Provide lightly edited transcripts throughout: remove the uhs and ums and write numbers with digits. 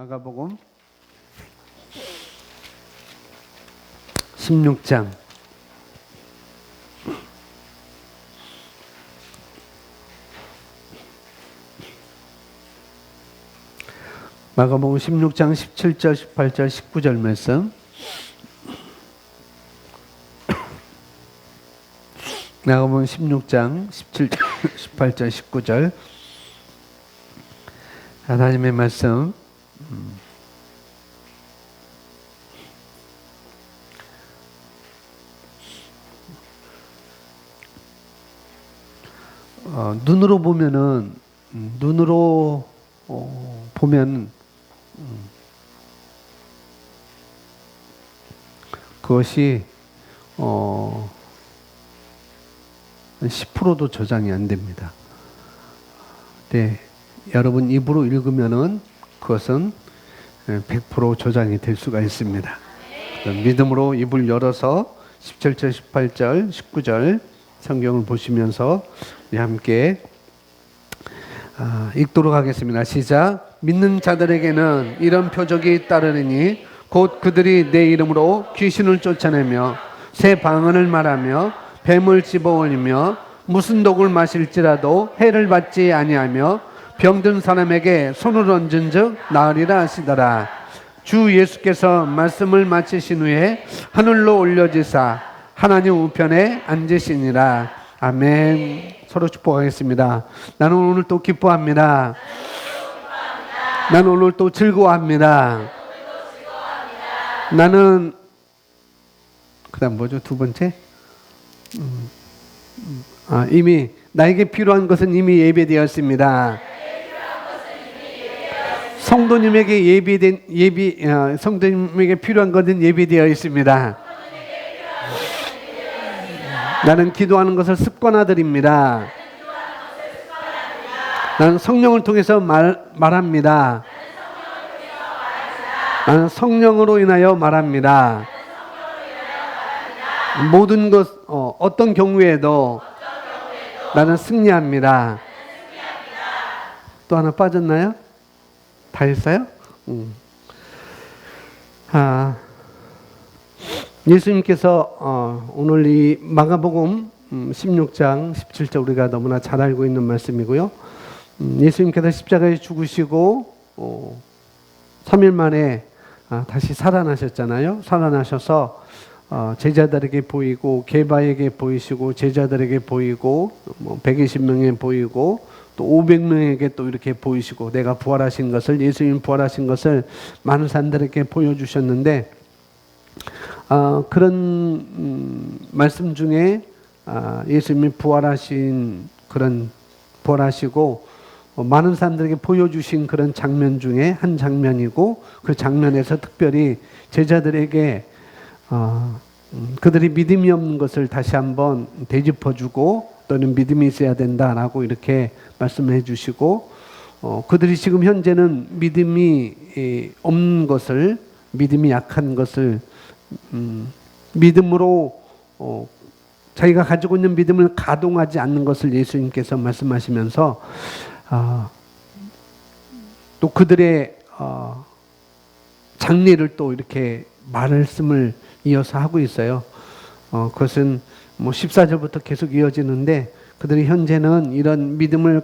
마가복음 16장 마가복음 16장 17절, 18절, 19절 말씀. 마가복음 16장 17절, 18절, 19절. 하나님의 말씀. 눈으로 보면은 보면 그것이 10%도 저장이 안 됩니다. 네, 여러분 입으로 읽으면은 그것은 100% 저장이 될 수가 있습니다. 믿음으로 입을 열어서 17절, 18절, 19절 성경을 보시면서 우리 함께 읽도록 하겠습니다. 시작. 믿는 자들에게는 이런 표적이 따르리니 곧 그들이 내 이름으로 귀신을 쫓아내며 새 방언을 말하며 뱀을 집어올리며 무슨 독을 마실지라도 해를 받지 아니하며 병든 사람에게 손을 얹은즉 나으리라 하시더라. 주 예수께서 말씀을 마치신 후에 하늘로 올려지사 하나님 우편에 앉으시니라. 아멘. 서로 축복하겠습니다. 나는 오늘 또 기뻐합니다. 나는 오늘 또 즐거워합니다. 나는 그다음 뭐죠? 두 번째? 이미 나에게 필요한 것은 이미 예배되었습니다. 성도님에게 성도님에게 필요한 것은 예비되어 있습니다. 나는 기도하는 것을 습관화드립니다. 나는 성령을 통해서 말합니다. 나는 성령으로 인하여 말합니다. 모든 것 어떤 경우에도 나는 승리합니다. 또 하나 빠졌나요? 다 했어요? 예수님께서 오늘 이 마가복음 16장 17절 우리가 너무나 잘 알고 있는 말씀이고요. 예수님께서 십자가에 죽으시고 3일 만에 다시 살아나셨잖아요. 살아나셔서 제자들에게 보이고 게바에게 보이시고 제자들에게 보이고 120명에 보이고 또 500명에게 또 이렇게 보이시고 내가 부활하신 것을 예수님 부활하신 것을 많은 사람들에게 보여주셨는데 그런 말씀 중에 예수님이 부활하시고 많은 사람들에게 보여주신 그런 장면 중에 한 장면이고 그 장면에서 특별히 제자들에게 그들이 믿음이 없는 것을 다시 한번 되짚어주고 너는 믿음이 있어야 된다라고 이렇게 말씀해 주시고 그들이 지금 현재는 믿음이 없는 것을 믿음이 약한 것을 믿음으로 자기가 가지고 있는 믿음을 가동하지 않는 것을 예수님께서 말씀하시면서 또 그들의 장례를 또 이렇게 말씀을 이어서 하고 있어요. 그것은 14절부터 계속 이어지는데 그들이 현재는 이런 믿음을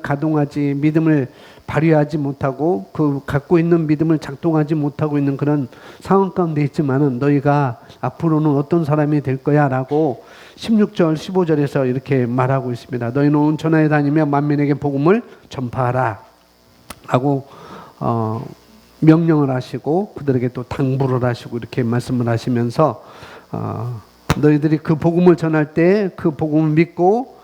믿음을 발휘하지 못하고 그 갖고 있는 믿음을 작동하지 못하고 있는 그런 상황 가운데 있지만은 너희가 앞으로는 어떤 사람이 될 거야 라고 16절 15절에서 이렇게 말하고 있습니다. 너희는 온 천하에 다니며 만민에게 복음을 전파하라 라고 명령을 하시고 그들에게 또 당부를 하시고 이렇게 말씀을 하시면서 너희들이 그 복음을 전할 때 그 복음을 믿고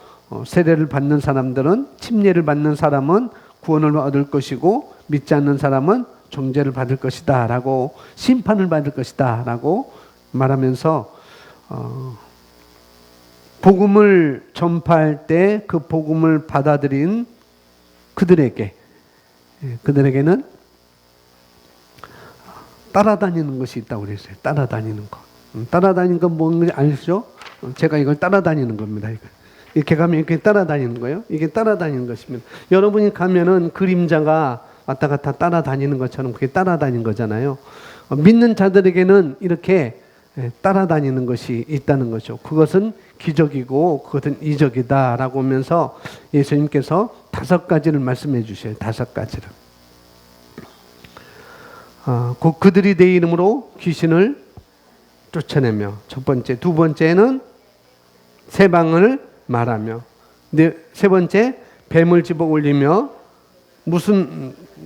세례를 받는 사람들은 침례를 받는 사람은 구원을 얻을 것이고 믿지 않는 사람은 정죄를 받을 것이다 라고 심판을 받을 것이다 라고 말하면서 복음을 전파할 때 그 복음을 받아들인 그들에게는 따라다니는 것이 있다고 그랬어요. 따라다니는 것. 따라다니는 건 뭔지 아시죠? 제가 이걸 따라다니는 겁니다. 이렇게 가면 이렇게 따라다니는 거예요. 이게 따라다니는 것입니다. 여러분이 가면은 그림자가 왔다 갔다 따라다니는 것처럼 그게 따라다닌 거잖아요. 믿는 자들에게는 이렇게 따라다니는 것이 있다는 거죠. 그것은 기적이고 그것은 이적이다라고 하면서 예수님께서 5가지를 말씀해 주셔요. 5가지를. 곧 그들이 내 이름으로 귀신을 쫓아내며, 첫 번째. 두 번째는 새 방언을 말하며, 세 번째 뱀을 집어 올리며,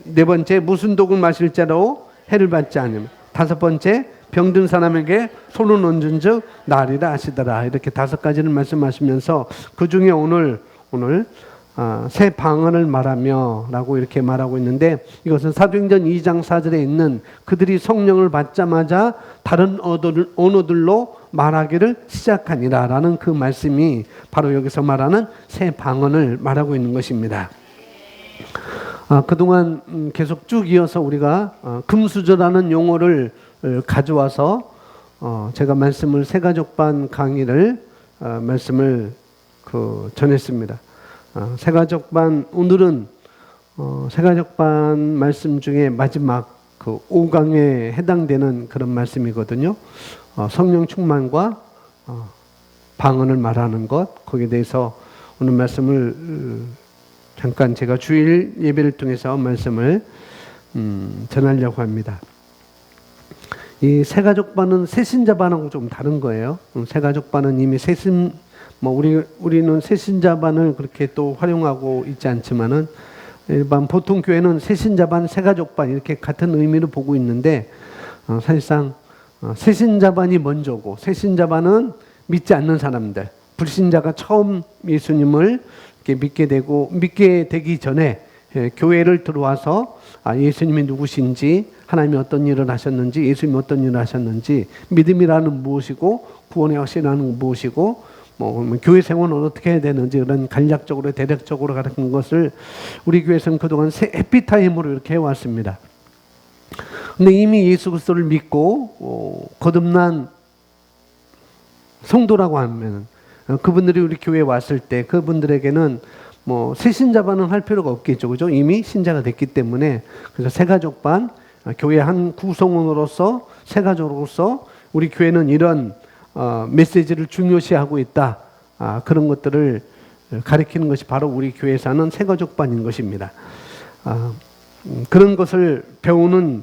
네 번째 무슨 독을 마실 자로 해를 받지 않으며, 5번째 병든 사람에게 손을 얹은 즉 나으리라 하시더라. 이렇게 5가지를 말씀하시면서 그 중에 오늘 새 방언을 말하며 라고 이렇게 말하고 있는데, 이것은 사도행전 2장 4절에 있는 그들이 성령을 받자마자 다른 언어들로 말하기를 시작하니라 라는 그 말씀이 바로 여기서 말하는 새 방언을 말하고 있는 것입니다. 그동안 계속 쭉 이어서 우리가 금수저라는 용어를 가져와서 제가 말씀을 새가족반 강의를 말씀을 전했습니다. 새가족반, 오늘은 새가족반 말씀 중에 마지막 5강에 해당되는 그런 말씀이거든요. 성령 충만과 방언을 말하는 것, 거기에 대해서 오늘 말씀을 잠깐 제가 주일 예배를 통해서 말씀을 전하려고 합니다. 이 새가족반은 새신자반하고 좀 다른 거예요. 새가족반은 이미 우리는 새신자반을 그렇게 또 활용하고 있지 않지만은 일반 보통 교회는 새신자반, 새가족반 이렇게 같은 의미로 보고 있는데, 사실상 새신자반이 먼저고, 새신자반은 믿지 않는 사람들, 불신자가 처음 예수님을 믿게 되기 전에 교회를 들어와서 예수님이 누구신지, 하나님이 어떤 일을 하셨는지, 예수님이 어떤 일을 하셨는지, 믿음이라는 무엇이고 구원의 확신이라는 무엇이고, 교회 생활은 어떻게 해야 되는지, 그런 간략적으로 대략적으로 가르친 것을 우리 교회에서는 그동안 해피타임으로 이렇게 해왔습니다. 근데 이미 예수 그리스도를 믿고 거듭난 성도라고 하면 그분들이 우리 교회에 왔을 때 그분들에게는 새신자반은 할 필요가 없겠죠. 그죠? 이미 신자가 됐기 때문에. 그래서 새가족반, 교회 한 구성원으로서, 새가족으로서 우리 교회는 이런 메시지를 중요시하고 있다. 그런 것들을 가리키는 것이 바로 우리 교회에서 하는 새가족반인 것입니다. 그런 것을 배우는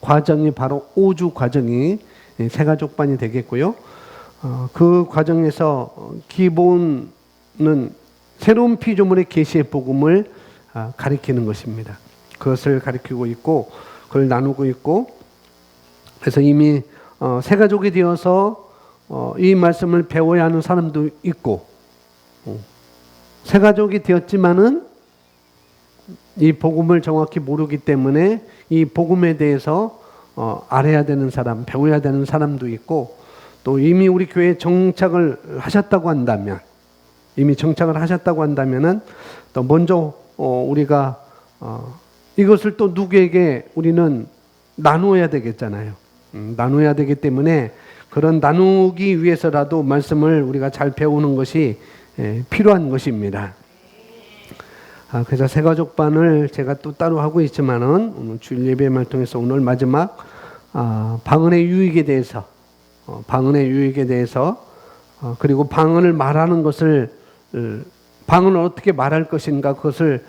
과정이 바로 5주 과정이 새가족반이 되겠고요. 그 과정에서 기본은 새로운 피조물의 계시의 복음을 가리키는 것입니다. 그것을 가리키고 있고 그걸 나누고 있고, 그래서 이미 새가족이 되어서 이 말씀을 배워야 하는 사람도 있고, 새가족이 되었지만은 이 복음을 정확히 모르기 때문에 이 복음에 대해서 알아야 되는 사람, 배워야 되는 사람도 있고, 또 이미 우리 교회에 정착을 하셨다고 한다면, 또 먼저 우리가 이것을 또 누구에게 우리는 나누어야 되겠잖아요. 나누어야 되기 때문에 그런 나누기 위해서라도 말씀을 우리가 잘 배우는 것이 필요한 것입니다. 그래서 새가족반을 제가 또 따로 하고 있지만은 오늘 주일 예배 말 통해서 오늘 마지막 방언의 유익에 대해서, 그리고 방언을 말하는 것을, 방언을 어떻게 말할 것인가, 그것을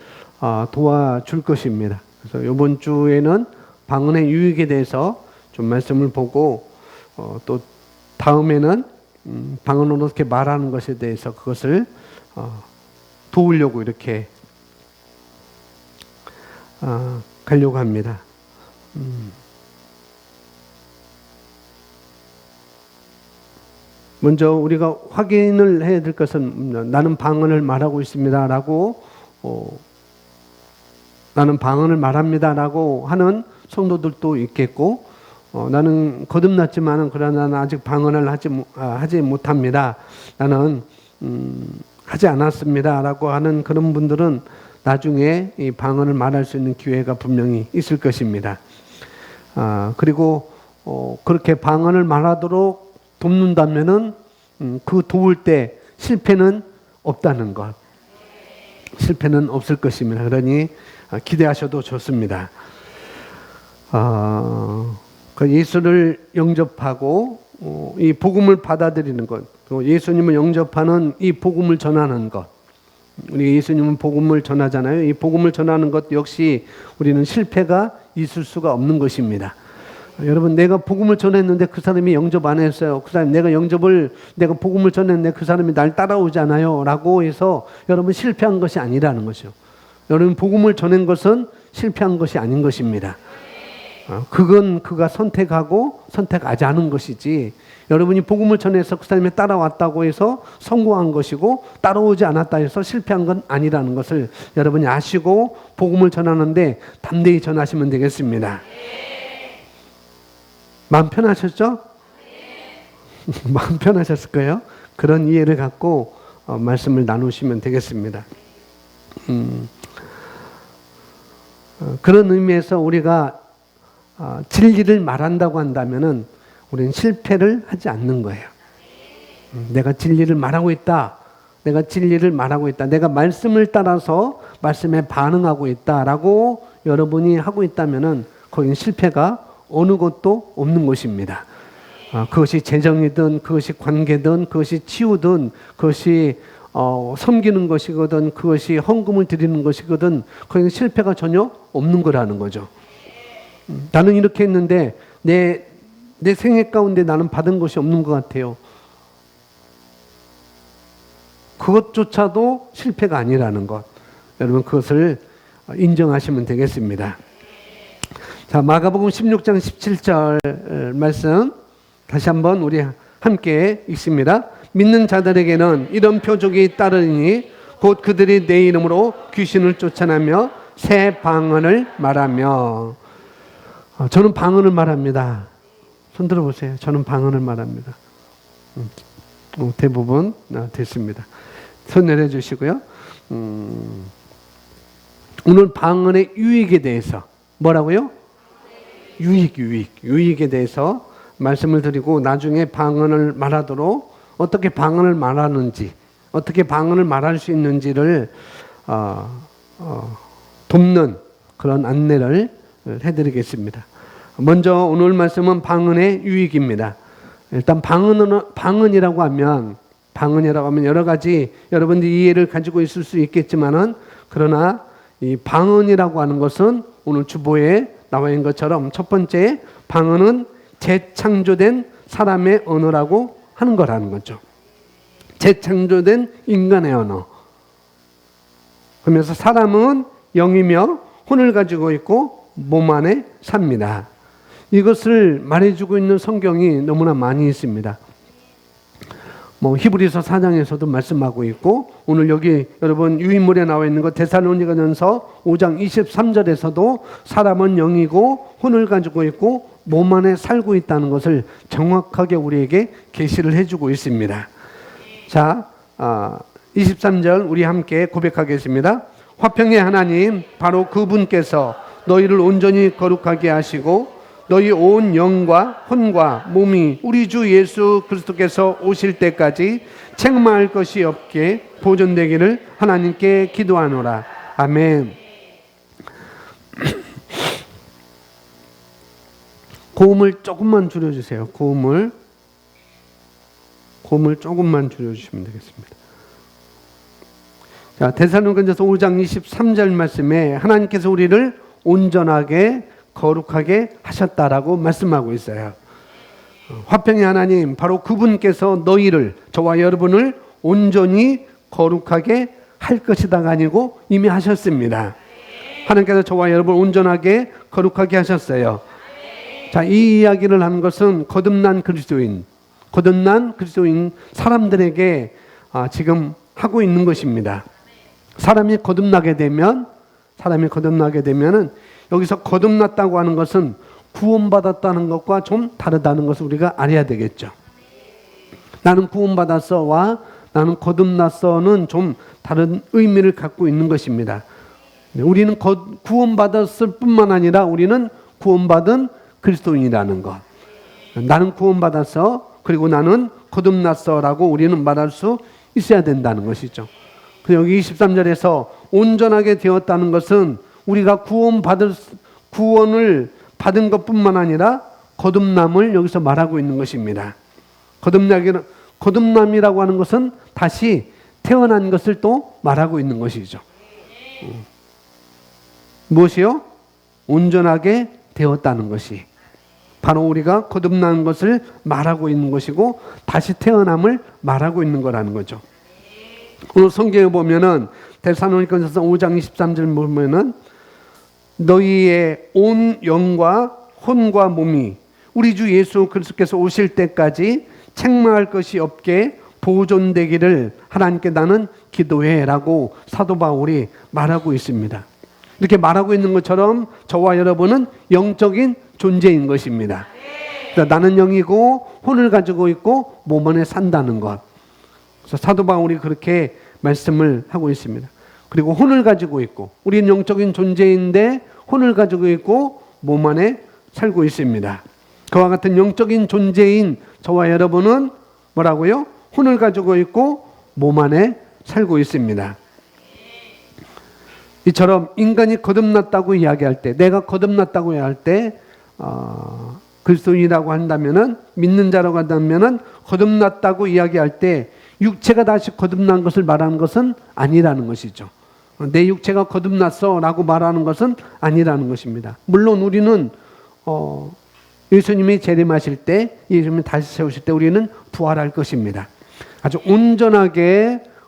도와줄 것입니다. 그래서 이번 주에는 방언의 유익에 대해서 좀 말씀을 보고, 또 다음에는 방언을 어떻게 말하는 것에 대해서 그것을 도우려고 이렇게 가려고 합니다. 먼저 우리가 확인을 해야 될 것은, 나는 방언을 말하고 있습니다 라고, 나는 방언을 말합니다 라고 하는 성도들도 있겠고, 나는 거듭났지만은 그러나 나는 아직 방언을 하지 못합니다, 나는 하지 않았습니다 라고 하는 그런 분들은 나중에 이 방언을 말할 수 있는 기회가 분명히 있을 것입니다. 그리고 그렇게 방언을 말하도록 돕는다면은 그 도울 때 실패는 없다는 것, 실패는 없을 것입니다. 그러니 기대하셔도 좋습니다. 그 예수를 영접하고 이 복음을 받아들이는 것, 또 예수님을 영접하는 이 복음을 전하는 것, 우리 예수님은 복음을 전하잖아요. 이 복음을 전하는 것 역시 우리는 실패가 있을 수가 없는 것입니다. 여러분, 내가 복음을 전했는데 그 사람이 영접 안 했어요. 그 사람 내가 복음을 전했는데 그 사람이 날 따라오잖아요. 라고 해서 여러분 실패한 것이 아니라는 것이요. 여러분 복음을 전한 것은 실패한 것이 아닌 것입니다. 그건 그가 선택하고 선택하지 않은 것이지, 여러분이 복음을 전해서 그 사람이 따라왔다고 해서 성공한 것이고 따라오지 않았다 해서 실패한 건 아니라는 것을 여러분이 아시고 복음을 전하는데 담대히 전하시면 되겠습니다. 마음 편하셨죠? 마음 편하셨을 거예요. 그런 이해를 갖고 말씀을 나누시면 되겠습니다. 그런 의미에서 우리가 진리를 말한다고 한다면은 우리는 실패를 하지 않는 거예요. 내가 진리를 말하고 있다. 내가 진리를 말하고 있다. 내가 말씀을 따라서 말씀에 반응하고 있다라고 여러분이 하고 있다면은 거기는 실패가 어느 것도 없는 것입니다. 그것이 재정이든 그것이 관계든 그것이 치유든 그것이 섬기는 것이거든 그것이 헌금을 드리는 것이거든 거기는 실패가 전혀 없는 거라는 거죠. 나는 이렇게 했는데 내 생애 가운데 나는 받은 것이 없는 것 같아요. 그것조차도 실패가 아니라는 것. 여러분 그것을 인정하시면 되겠습니다. 자, 마가복음 16장 17절 말씀 다시 한번 우리 함께 읽습니다. 믿는 자들에게는 이런 표적이 따르니 곧 그들이 내 이름으로 귀신을 쫓아내며 새 방언을 말하며. 저는 방언을 말합니다. 손 들어보세요. 저는 방언을 말합니다. 대부분 됐습니다. 손 내려주시고요. 오늘 방언의 유익에 대해서 뭐라고요? 유익에 대해서 말씀을 드리고 나중에 방언을 말하도록 어떻게 방언을 말하는지 어떻게 방언을 말할 수 있는지를 돕는 그런 안내를 해드리겠습니다. 먼저 오늘 말씀은 방언의 유익입니다. 일단 방언이라고 하면 여러 가지 여러분들이 이해를 가지고 있을 수 있겠지만은 그러나 이 방언이라고 하는 것은 오늘 주보에 나와 있는 것처럼 첫 번째 방언은 재창조된 사람의 언어라고 하는 거라는 거죠. 재창조된 인간의 언어. 그러면서 사람은 영이며 혼을 가지고 있고 몸 안에 삽니다. 이것을 말해주고 있는 성경이 너무나 많이 있습니다. 히브리서 4장에서도 말씀하고 있고 오늘 여기 여러분 유인물에 나와 있는 것 데살로니가전서 5장 23절에서도 사람은 영이고 혼을 가지고 있고 몸 안에 살고 있다는 것을 정확하게 우리에게 계시를 해주고 있습니다. 자, 23절 우리 함께 고백하겠습니다. 화평의 하나님 바로 그분께서 너희를 온전히 거룩하게 하시고 너희 온 영과 혼과 몸이 우리 주 예수 그리스도께서 오실 때까지 책망할 것이 없게 보존되기를 하나님께 기도하노라. 아멘. 고음을 조금만 줄여주세요. 고음을 조금만 줄여주시면 되겠습니다. 자, 데살로니가전서 5장 23절 말씀에 하나님께서 우리를 온전하게 거룩하게 하셨다라고 말씀하고 있어요. 화평의 하나님 바로 그분께서 너희를 저와 여러분을 온전히 거룩하게 할 것이다가 아니고 이미 하셨습니다. 하나님께서 저와 여러분을 온전하게 거룩하게 하셨어요. 자, 이 이야기를 하는 것은 거듭난 그리스도인 사람들에게 지금 하고 있는 것입니다. 사람이 거듭나게 되면은 여기서 거듭났다고 하는 것은 구원받았다는 것과 좀 다르다는 것을 우리가 알아야 되겠죠. 나는 구원받았어와 나는 거듭났어는 좀 다른 의미를 갖고 있는 것입니다. 우리는 구원받았을 뿐만 아니라 우리는 구원받은 그리스도인이라는 것. 나는 구원받았어 그리고 나는 거듭났어라고 우리는 말할 수 있어야 된다는 것이죠. 여기 23절에서 온전하게 되었다는 것은 우리가 구원을 받은 것뿐만 아니라 거듭남을 여기서 말하고 있는 것입니다. 거듭남이라고 하는 것은 다시 태어난 것을 또 말하고 있는 것이죠. 무엇이요? 온전하게 되었다는 것이 바로 우리가 거듭난 것을 말하고 있는 것이고 다시 태어남을 말하고 있는 거라는 거죠. 오늘 성경에 보면은 데살로니가전서 5장 23절 보면은 너희의 온 영과 혼과 몸이 우리 주 예수 그리스도께서 오실 때까지 책망할 것이 없게 보존되기를 하나님께 나는 기도해라고 사도 바울이 말하고 있습니다. 이렇게 말하고 있는 것처럼 저와 여러분은 영적인 존재인 것입니다. 그러니까 나는 영이고 혼을 가지고 있고 몸 안에 산다는 것. 그래서 사도 바울이 그렇게 말씀을 하고 있습니다. 그리고 혼을 가지고 있고 우리는 영적인 존재인데 혼을 가지고 있고 몸 안에 살고 있습니다. 그와 같은 영적인 존재인 저와 여러분은 뭐라고요? 혼을 가지고 있고 몸 안에 살고 있습니다. 이처럼 인간이 거듭났다고 이야기할 때, 내가 거듭났다고 이야기할 때 그리스도인이라고 한다면은, 믿는 자라고 한다면은 거듭났다고 이야기할 때 육체가 다시 거듭난 것을 말하는 것은 아니라는 것이죠. 내 육체가 거듭났어 라고 말하는 것은 아니라는 것입니다. 물론 우리는 예수님이 재림하실 때, 예수님이 다시 세우실 때 우리는 부활할 것입니다. 아주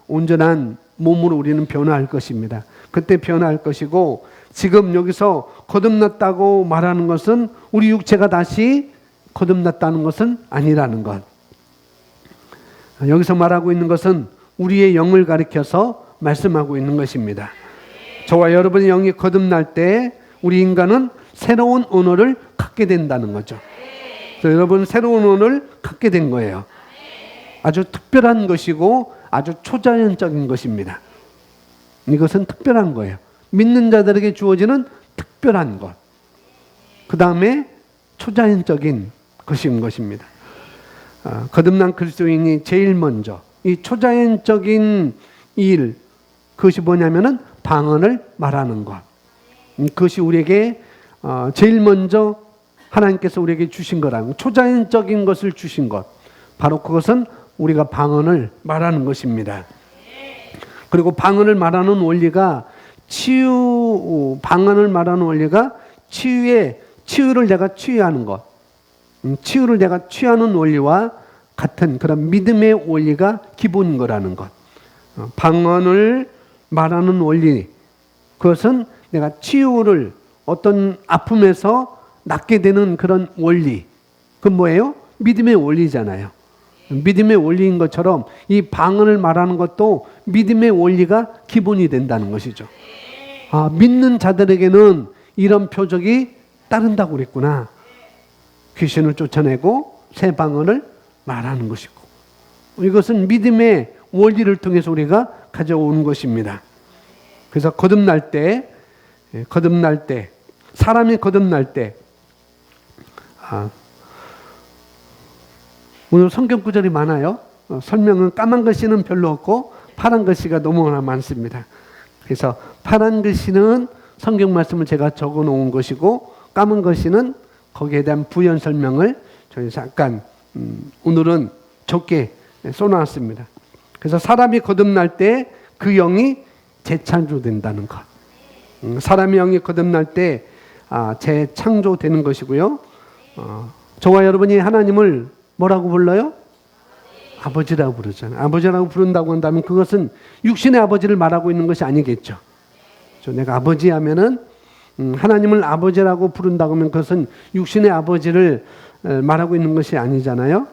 온전한 몸으로 우리는 변화할 것입니다. 그때 변화할 것이고, 지금 여기서 거듭났다고 말하는 것은 우리 육체가 다시 거듭났다는 것은 아니라는 것. 여기서 말하고 있는 것은 우리의 영을 가리켜서 말씀하고 있는 것입니다. 저와 여러분의 영이 거듭날 때 우리 인간은 새로운 언어를 갖게 된다는 거죠. 그래서 여러분 새로운 언어를 갖게 된 거예요. 아주 특별한 것이고 아주 초자연적인 것입니다. 이것은 특별한 거예요. 믿는 자들에게 주어지는 특별한 것. 그 다음에 초자연적인 것인 것입니다. 거듭난 그리스도인이 제일 먼저 이 초자연적인 일, 그것이 뭐냐면은 방언을 말하는 것. 그것이 우리에게 제일 먼저 하나님께서 우리에게 주신 거라는 것. 초자연적인 것을 주신 것. 바로 그것은 우리가 방언을 말하는 것입니다. 그리고 방언을 말하는 원리가 방언을 말하는 원리가 치유를 내가 취하는 것. 치유를 내가 취하는 원리와 같은 그런 믿음의 원리가 기본인 거라는 것. 방언을 말하는 원리, 그것은 내가 치유를 어떤 아픔에서 낫게 되는 그런 원리. 그건 뭐예요? 믿음의 원리잖아요. 믿음의 원리인 것처럼 이 방언을 말하는 것도 믿음의 원리가 기본이 된다는 것이죠. 믿는 자들에게는 이런 표적이 따른다고 그랬구나. 귀신을 쫓아내고 새 방언을 말하는 것이고, 이것은 믿음의 원리를 통해서 우리가 가져오는 것입니다. 그래서 거듭날 때 사람이 거듭날 때 오늘 성경 구절이 많아요. 설명은 까만 글씨는 별로 없고 파란 글씨가 너무나 많습니다. 그래서 파란 글씨는 성경 말씀을 제가 적어 놓은 것이고, 까만 글씨는 거기에 대한 부연 설명을 저희 잠깐 오늘은 적게 써놨습니다. 그래서 사람이 거듭날 때 그 영이 재창조된다는 것. 사람의 영이 거듭날 때 재창조되는 것이고요. 저와 여러분이 하나님을 뭐라고 불러요? 아버지라고 부르잖아요. 아버지라고 부른다고 한다면 그것은 육신의 아버지를 말하고 있는 것이 아니겠죠. 내가 아버지 하면은 하나님을 아버지라고 부른다고 하면 그것은 육신의 아버지를 말하고 있는 것이 아니잖아요.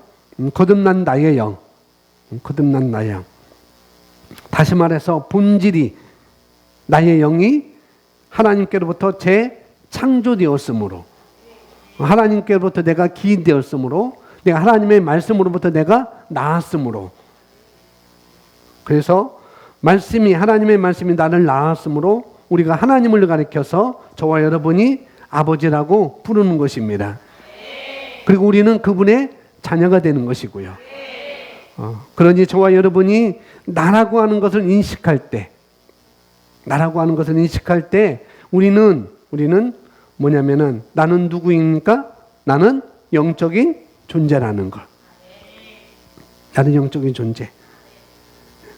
거듭난 나의 영. 거듭난 나의 영. 다시 말해서 본질이, 나의 영이 하나님께로부터 재창조되었으므로, 하나님께로부터 내가 기인되었으므로, 내가 하나님의 말씀으로부터 내가 나았으므로, 그래서 하나님의 말씀이 나를 낳았으므로 우리가 하나님을 가리켜서 저와 여러분이 아버지라고 부르는 것입니다. 그리고 우리는 그분의 자녀가 되는 것이고요. 그러니 저와 여러분이 나라고 하는 것을 인식할 때 우리는 뭐냐면은 나는 누구입니까? 나는 영적인 존재라는 것. 나는 영적인 존재.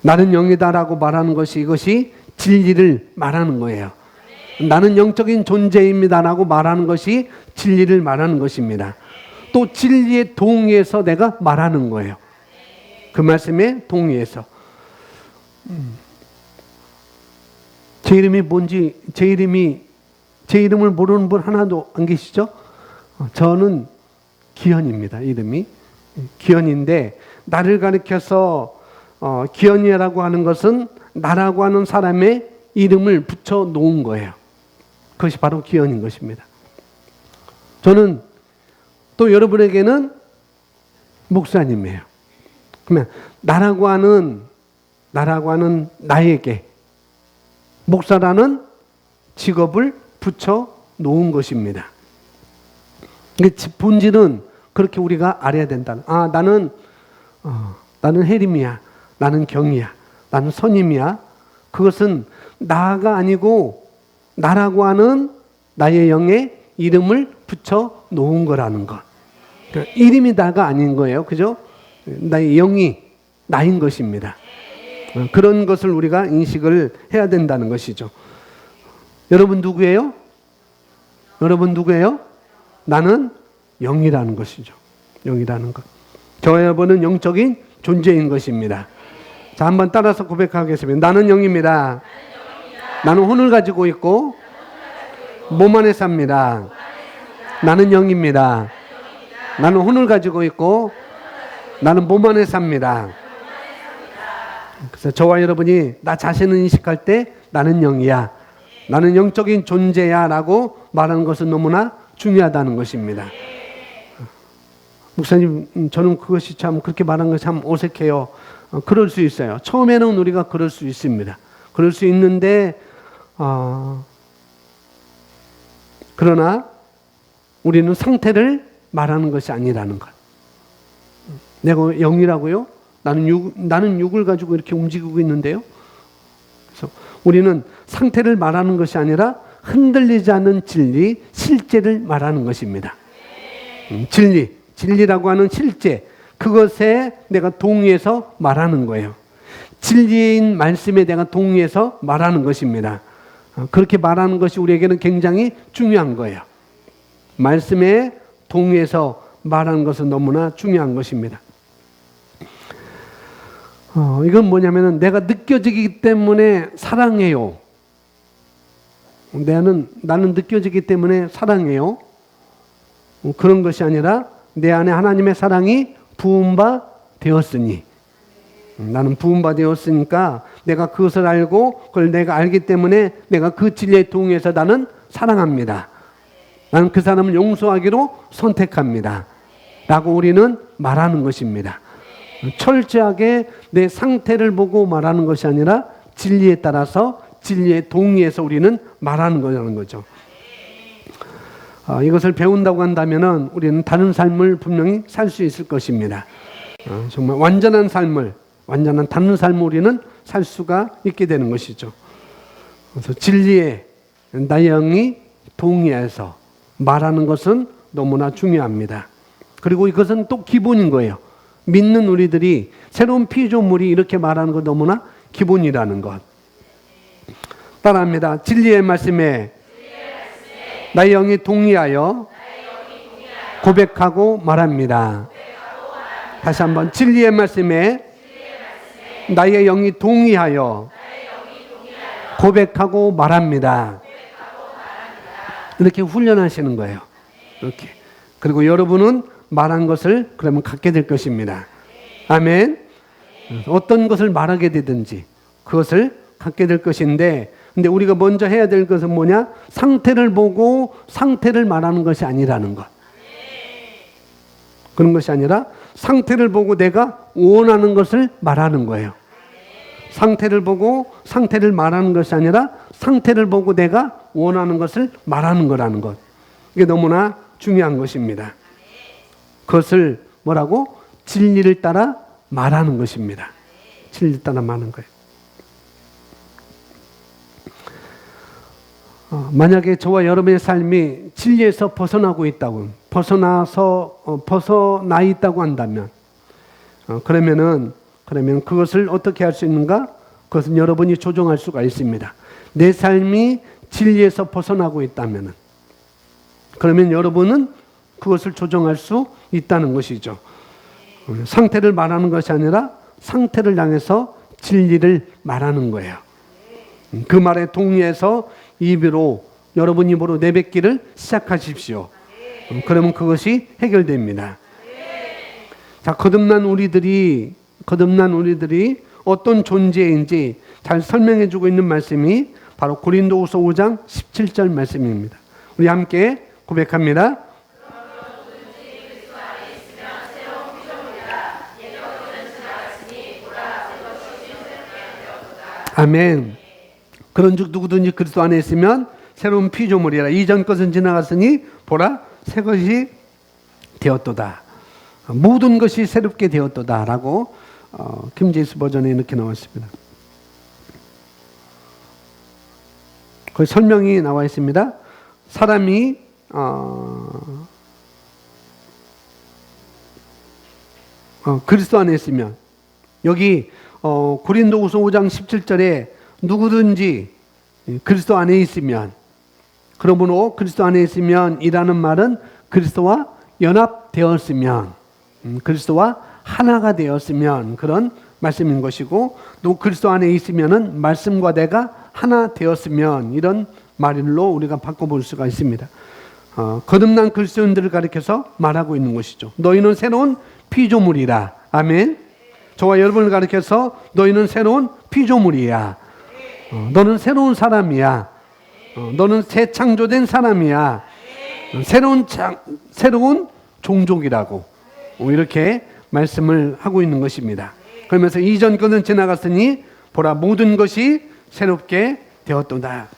나는 영이다라고 말하는 것이 이것이 진리를 말하는 거예요. 나는 영적인 존재입니다라고 말하는 것이 진리를 말하는 것입니다. 또 진리에 동의해서 내가 말하는 거예요. 그 말씀에 동의해서. 제 이름이 뭔지, 제 이름을 모르는 분 하나도 안 계시죠? 저는 기현입니다. 이름이. 기현인데, 나를 가리켜서 기현이라고 하는 것은 나라고 하는 사람의 이름을 붙여 놓은 거예요. 그것이 바로 기현인 것입니다. 저는 또 여러분에게는 목사님이에요. 그러면 나라고 하는 나에게 목사라는 직업을 붙여 놓은 것입니다. 본질은 그렇게 우리가 알아야 된다. 나는 혜림이야. 나는 경이야. 나는 선임이야. 그것은 나가 아니고 나라고 하는 나의 영의 이름을 붙여 놓은 거라는 것. 그러니까 이름이 나가 아닌 거예요. 그죠? 나의 영이 나인 것입니다. 그런 것을 우리가 인식을 해야 된다는 것이죠. 여러분 누구예요? 여러분 누구예요? 나는 영이라는 것이죠. 영이라는 것. 저와 여러분은 영적인 존재인 것입니다. 자, 한번 따라서 고백하겠습니다. 나는 영입니다. 나는 혼을 가지고 있고 몸 안에 삽니다. 나는 영입니다. 나는 혼을 가지고 있고 나는 몸 안에 삽니다. 그래서 저와 여러분이 나 자신을 인식할 때 나는 영이야. 나는 영적인 존재야 라고 말하는 것은 너무나 중요하다는 것입니다. 목사님, 저는 그것이 참 그렇게 말하는 것이 참 어색해요. 그럴 수 있어요. 처음에는 우리가 그럴 수 있습니다. 그럴 수 있는데 그러나 우리는 상태를 말하는 것이 아니라는 것. 내가 영이라고요? 나는 육을 가지고 이렇게 움직이고 있는데요. 그래서 우리는 상태를 말하는 것이 아니라 흔들리지 않는 진리, 실제를 말하는 것입니다. 진리라고 하는 실제, 그것에 내가 동의해서 말하는 거예요. 진리인 말씀에 내가 동의해서 말하는 것입니다. 그렇게 말하는 것이 우리에게는 굉장히 중요한 거예요. 말씀에 동의해서 말하는 것은 너무나 중요한 것입니다. 이건 뭐냐면은 내가 느껴지기 때문에 사랑해요. 나는 느껴지기 때문에 사랑해요. 그런 것이 아니라 내 안에 하나님의 사랑이 부음바 되었으니, 나는 부음바 되었으니까 내가 그것을 알고 그걸 내가 알기 때문에 내가 그 진리에 동의해서 나는 사랑합니다. 나는 그 사람을 용서하기로 선택합니다. 라고 우리는 말하는 것입니다. 철저하게 내 상태를 보고 말하는 것이 아니라 진리에 따라서 진리에 동의해서 우리는 말하는 거라는 거죠. 이것을 배운다고 한다면 우리는 다른 삶을 분명히 살 수 있을 것입니다. 정말 완전한 다른 삶을 우리는 살 수가 있게 되는 것이죠. 그래서 진리에 나의 영이 동의해서 말하는 것은 너무나 중요합니다. 그리고 이것은 또 기본인 거예요. 믿는 우리들이 새로운 피조물이 이렇게 말하는 것 너무나 기본이라는 것. 따라합니다. 진리의 말씀에 나의 영이 동의하여 고백하고 말합니다. 다시 한번 진리의 말씀에 나의 영이 동의하여 고백하고 말합니다. 이렇게 훈련하시는 거예요. 이렇게. 그리고 여러분은 말한 것을 그러면 갖게 될 것입니다. 아멘. 어떤 것을 말하게 되든지 그것을 갖게 될 것인데, 근데 우리가 먼저 해야 될 것은 뭐냐? 상태를 보고 상태를 말하는 것이 아니라는 것. 그런 것이 아니라 상태를 보고 내가 원하는 것을 말하는 거예요. 상태를 보고 상태를 말하는 것이 아니라 상태를 보고 내가 원하는 것을 말하는 거라는 것. 이게 너무나 중요한 것입니다. 그것을 뭐라고? 진리를 따라 말하는 것입니다. 진리를 따라 말하는 거예요. 만약에 저와 여러분의 삶이 진리에서 벗어나고 있다고, 벗어나 있다고 한다면, 그러면 그것을 어떻게 할 수 있는가? 그것은 여러분이 조정할 수가 있습니다. 내 삶이 진리에서 벗어나고 있다면, 그러면 여러분은 그것을 조정할 수 있다는 것이죠. 상태를 말하는 것이 아니라 상태를 향해서 진리를 말하는 거예요. 그 말에 동의해서 여러분 입으로 내뱉기를 시작하십시오. 그러면 그것이 해결됩니다. 자, 거듭난 우리들이 어떤 존재인지 잘 설명해 주고 있는 말씀이 바로 고린도후서 5장 17절 말씀입니다. 우리 함께 고백합니다. 아멘. 그런즉 누구든지 그리스도 안에 있으면 새로운 피조물이라. 이전 것은 지나갔으니 보라 새 것이 되었도다. 모든 것이 새롭게 되었도다라고 킹제임스 버전에 이렇게 나왔습니다. 그 설명이 나와 있습니다. 사람이 그리스도 안에 있으면, 여기 고린도후서 5장 17절에 누구든지 그리스도 안에 있으면, 그러므로 그리스도 안에 있으면 이라는 말은 그리스도와 연합되었으면, 그리스도와 하나가 되었으면 그런 말씀인 것이고, 또 그리스도 안에 있으면은 말씀과 내가 하나 되었으면 이런 말로 우리가 바꿔볼 수가 있습니다. 거듭난 그리스도인들을 가리켜서 말하고 있는 것이죠. 너희는 새로운 피조물이라. 아멘. 저와 여러분을 가리켜서 너희는 새로운 피조물이야. 너는 새로운 사람이야. 너는 재창조된 사람이야. 새로운 종족이라고 이렇게 말씀을 하고 있는 것입니다. 그러면서 이전 것은 지나갔으니 보라 모든 것이 새롭게 되었도다.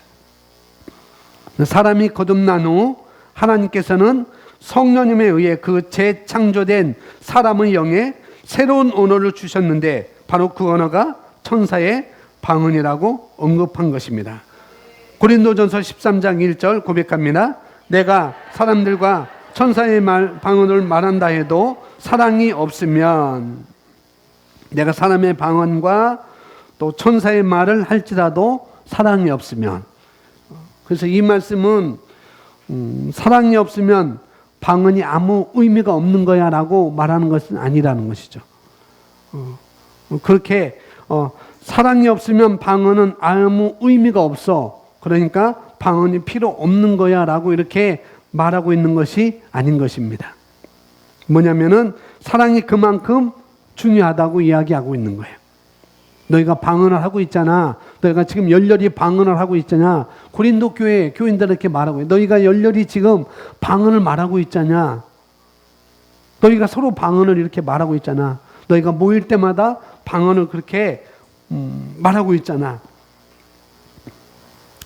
사람이 거듭난 후 하나님께서는 성령님에 의해 그 재창조된 사람의 영에 새로운 언어를 주셨는데 바로 그 언어가 천사의 방언이라고 언급한 것입니다. 고린도전서 13장 1절 고백합니다. 내가 사람들과 천사의 방언을 말한다 해도 사랑이 없으면, 내가 사람의 방언과 또 천사의 말을 할지라도 사랑이 없으면, 그래서 이 말씀은 사랑이 없으면 방언이 아무 의미가 없는 거야 라고 말하는 것은 아니라는 것이죠. 그렇게 사랑이 없으면 방언은 아무 의미가 없어, 그러니까 방언이 필요 없는 거야 라고 이렇게 말하고 있는 것이 아닌 것입니다. 뭐냐면은 사랑이 그만큼 중요하다고 이야기하고 있는 거예요. 너희가 방언을 하고 있잖아. 너희가 지금 열렬히 방언을 하고 있잖아. 고린도 교회 교인들에게 말하고 있어요. 너희가 열렬히 지금 방언을 말하고 있잖아. 너희가 서로 방언을 이렇게 말하고 있잖아. 너희가 모일 때마다 방언을 그렇게 말하고 있잖아.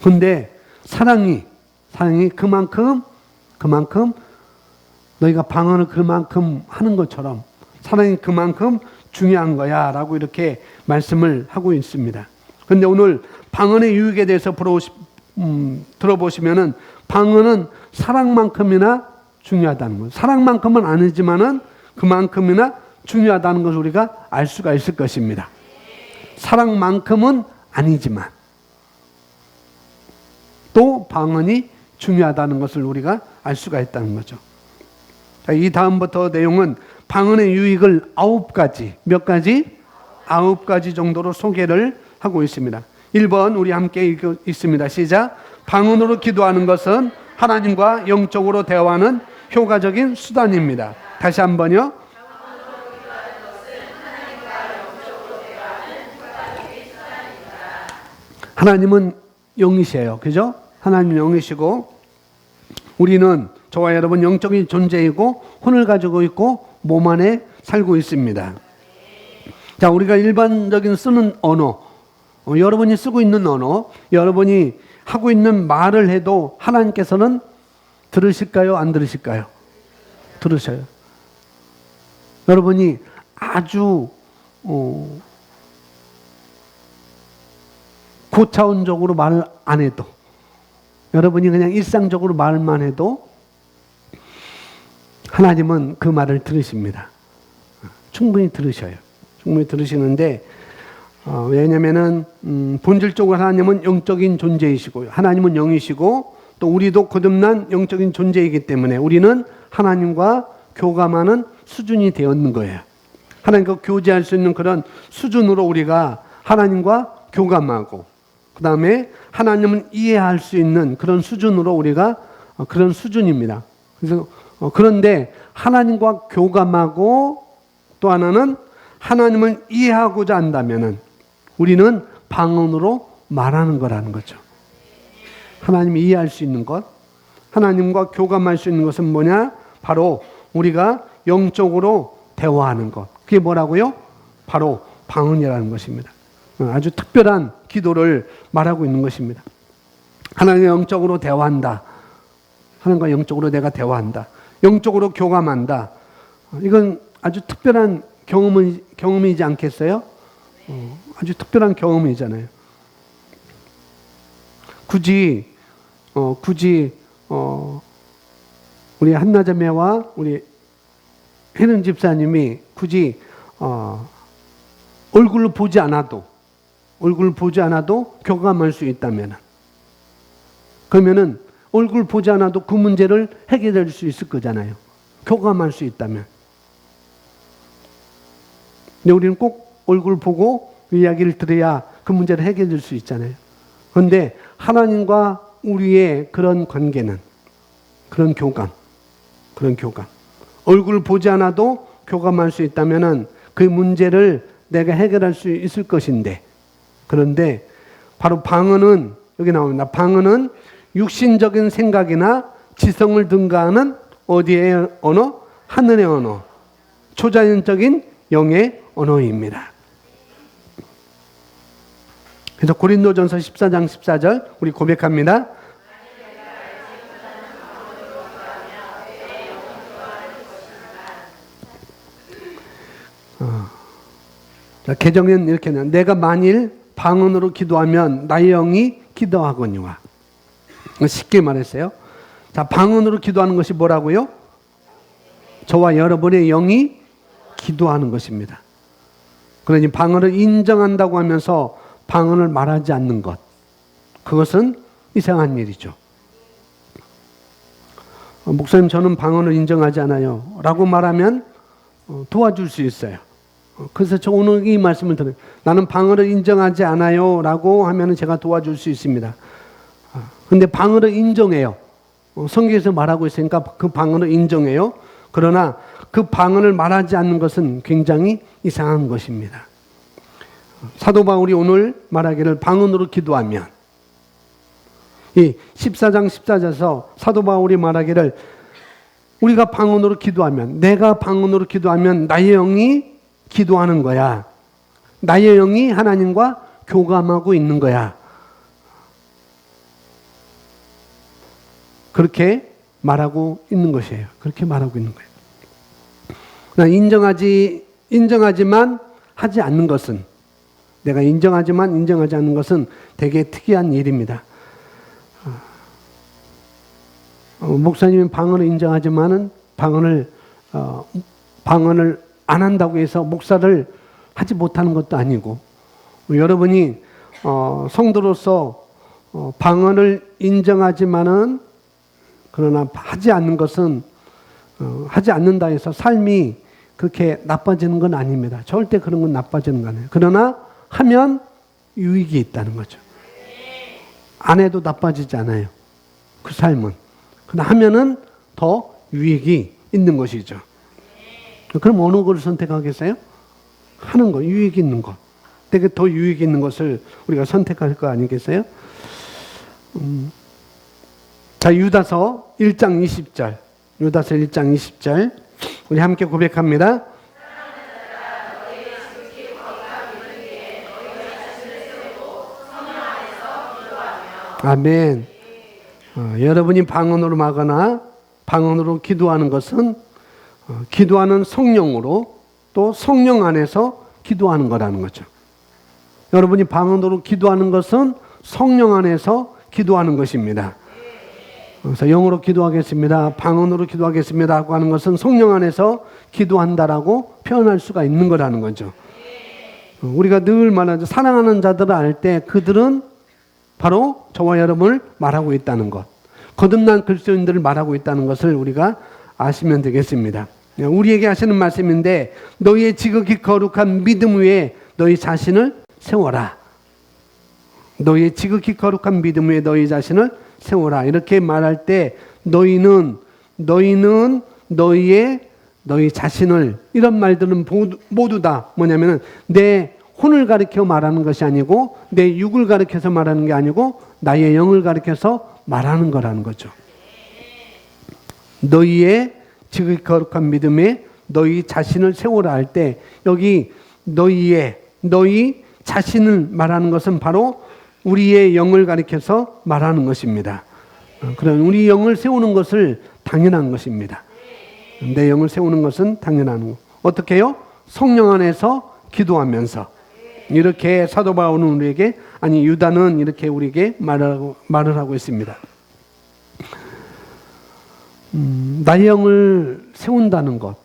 근데 사랑이 그만큼 너희가 방언을 그만큼 하는 것처럼 사랑이 그만큼 중요한 거야 라고 이렇게 말씀을 하고 있습니다. 그런데 오늘 방언의 유익에 대해서 들어보시면은 방언은 사랑만큼이나 중요하다는 거예요. 사랑만큼은 아니지만은 그만큼이나 중요하다는 것을 우리가 알 수가 있을 것입니다. 사랑만큼은 아니지만 또 방언이 중요하다는 것을 우리가 알 수가 있다는 거죠. 이 다음부터 내용은 방언의 유익을 9가지, 몇 가지? 9가지 정도로 소개를 하고 있습니다. 1번 우리 함께 읽습니다. 시작. 방언으로 기도하는 것은 하나님과 영적으로 대화하는 효과적인 수단입니다. 다시 한번요. 하나님은 영이세요. 그죠? 하나님은 영이시고 우리는 저와 여러분 영적인 존재이고 혼을 가지고 있고 몸 안에 살고 있습니다. 자, 우리가 일반적인 쓰는 언어, 여러분이 쓰고 있는 언어, 여러분이 하고 있는 말을 해도 하나님께서는 들으실까요? 안 들으실까요? 들으셔요. 여러분이 아주 고차원적으로 말을 안 해도 여러분이 그냥 일상적으로 말만 해도 하나님은 그 말을 들으십니다. 충분히 들으셔요. 충분히 들으시는데 왜냐면은 본질적으로 하나님은 영적인 존재이시고 하나님은 영이시고 또 우리도 거듭난 영적인 존재이기 때문에 우리는 하나님과 교감하는 수준이 되었는 거예요. 하나님과 교제할 수 있는 그런 수준으로 우리가 하나님과 교감하고 그 다음에 하나님을 이해할 수 있는 그런 수준으로 우리가 그런 수준입니다. 그래서 그런데 하나님과 교감하고 또 하나는 하나님을 이해하고자 한다면은 우리는 방언으로 말하는 거라는 거죠. 하나님이 이해할 수 있는 것, 하나님과 교감할 수 있는 것은 뭐냐? 바로 우리가 영적으로 대화하는 것. 그게 뭐라고요? 바로 방언이라는 것입니다. 아주 특별한 기도를 말하고 있는 것입니다. 하나님과 영적으로 대화한다. 하나님과 영적으로 내가 대화한다. 영적으로 교감한다. 이건 아주 특별한 경험이지 않겠어요? 아주 특별한 경험이잖아요. 굳이 우리 한나자매와 우리 혜는 집사님이 굳이 얼굴을 보지 않아도 교감할 수 있다면 그러면은 얼굴 보지 않아도 그 문제를 해결할 수 있을 거잖아요. 교감할 수 있다면. 근데 우리는 꼭 얼굴 보고 이야기를 들어야 그 문제를 해결될 수 있잖아요. 그런데 하나님과 우리의 그런 관계는 그런 교감. 얼굴을 보지 않아도 교감할 수 있다면은 그 문제를 내가 해결할 수 있을 것인데 그런데 바로 방언은 여기 나옵니다. 방언은 육신적인 생각이나 지성을 능가하는 어디의 언어? 하늘의 언어. 초자연적인 영의 언어입니다. 그래서 고린도전서 14장 14절 우리 고백합니다. 자, 개정은 이렇게 해요. 내가 만일 방언으로 기도하면 나의 영이 기도하거니와. 쉽게 말했어요. 자, 방언으로 기도하는 것이 뭐라고요? 저와 여러분의 영이 기도하는 것입니다. 그러니 방언을 인정한다고 하면서 방언을 말하지 않는 것. 그것은 이상한 일이죠. 목사님 저는 방언을 인정하지 않아요. 라고 말하면 도와줄 수 있어요. 그래서 저 오늘 이 말씀을 들어요. 나는 방언을 인정하지 않아요. 라고 하면 제가 도와줄 수 있습니다. 근데 방언을 인정해요. 성경에서 말하고 있으니까 그 방언을 인정해요. 그러나 그 방언을 말하지 않는 것은 굉장히 이상한 것입니다. 사도 바울이 오늘 말하기를 방언으로 기도하면 이 14장 14절에서 사도 바울이 말하기를 우리가 방언으로 기도하면 내가 방언으로 기도하면 나의 영이 기도하는 거야. 나의 영이 하나님과 교감하고 있는 거야. 그렇게 말하고 있는 것이에요. 그렇게 말하고 있는 거예요. 인정하지만 하지 않는 것은 내가 인정하지만 인정하지 않는 것은 되게 특이한 일입니다. 목사님은 방언을 인정하지만은 방언을 안 한다고 해서 목사를 하지 못하는 것도 아니고 여러분이 성도로서 방언을 인정하지만은 그러나 하지 않는 것은 하지 않는다 해서 삶이 그렇게 나빠지는 건 아닙니다. 절대 그런 건 나빠지는 거 아니에요. 그러나 하면 유익이 있다는 거죠. 안 해도 나빠지지 않아요. 그 삶은. 그러나 하면은 더 유익이 있는 것이죠. 그럼 어느 것을 선택하겠어요? 하는 거, 유익이 있는 것. 되게 더 유익이 있는 것을 우리가 선택할 거 아니겠어요? 자, 유다서 1장 20절. 유다서 1장 20절. 우리 함께 고백합니다. 아멘. 여러분이 방언으로 말하거나 방언으로 기도하는 것은 기도하는 성령으로 또 성령 안에서 기도하는 거라는 거죠. 여러분이 방언으로 기도하는 것은 성령 안에서 기도하는 것입니다. 그래서 영어로 기도하겠습니다, 방언으로 기도하겠습니다 하고 하는 것은 성령 안에서 기도한다라고 표현할 수가 있는 거라는 거죠. 우리가 늘 말하죠. 사랑하는 자들을 알 때 그들은 바로 저와 여러분을 말하고 있다는 것, 거듭난 그리스도인들을 말하고 있다는 것을 우리가 아시면 되겠습니다. 우리에게 하시는 말씀인데, 너희의 지극히 거룩한 믿음 위에 너희 자신을 세워라. 너희의 지극히 거룩한 믿음 위에 너희 자신을 세워라. 이렇게 말할 때 너희 자신을, 이런 말들은 모두 다 뭐냐면은 내 혼을 가리켜 말하는 것이 아니고, 내 육을 가리켜서 말하는 게 아니고, 나의 영을 가리켜서 말하는 거라는 거죠. 너희의 지극히 거룩한 믿음에 너희 자신을 세우라 할 때, 여기 너희 자신을 말하는 것은 바로 우리의 영을 가리켜서 말하는 것입니다. 그런 우리 영을 세우는 것을 당연한 것입니다. 내 영을 세우는 것은 당연한 것. 어떻게 해요? 성령 안에서 기도하면서. 이렇게 사도 바울은 우리에게, 아니 유다는 이렇게 우리에게 말을 하고 있습니다. 나의 영을 세운다는 것,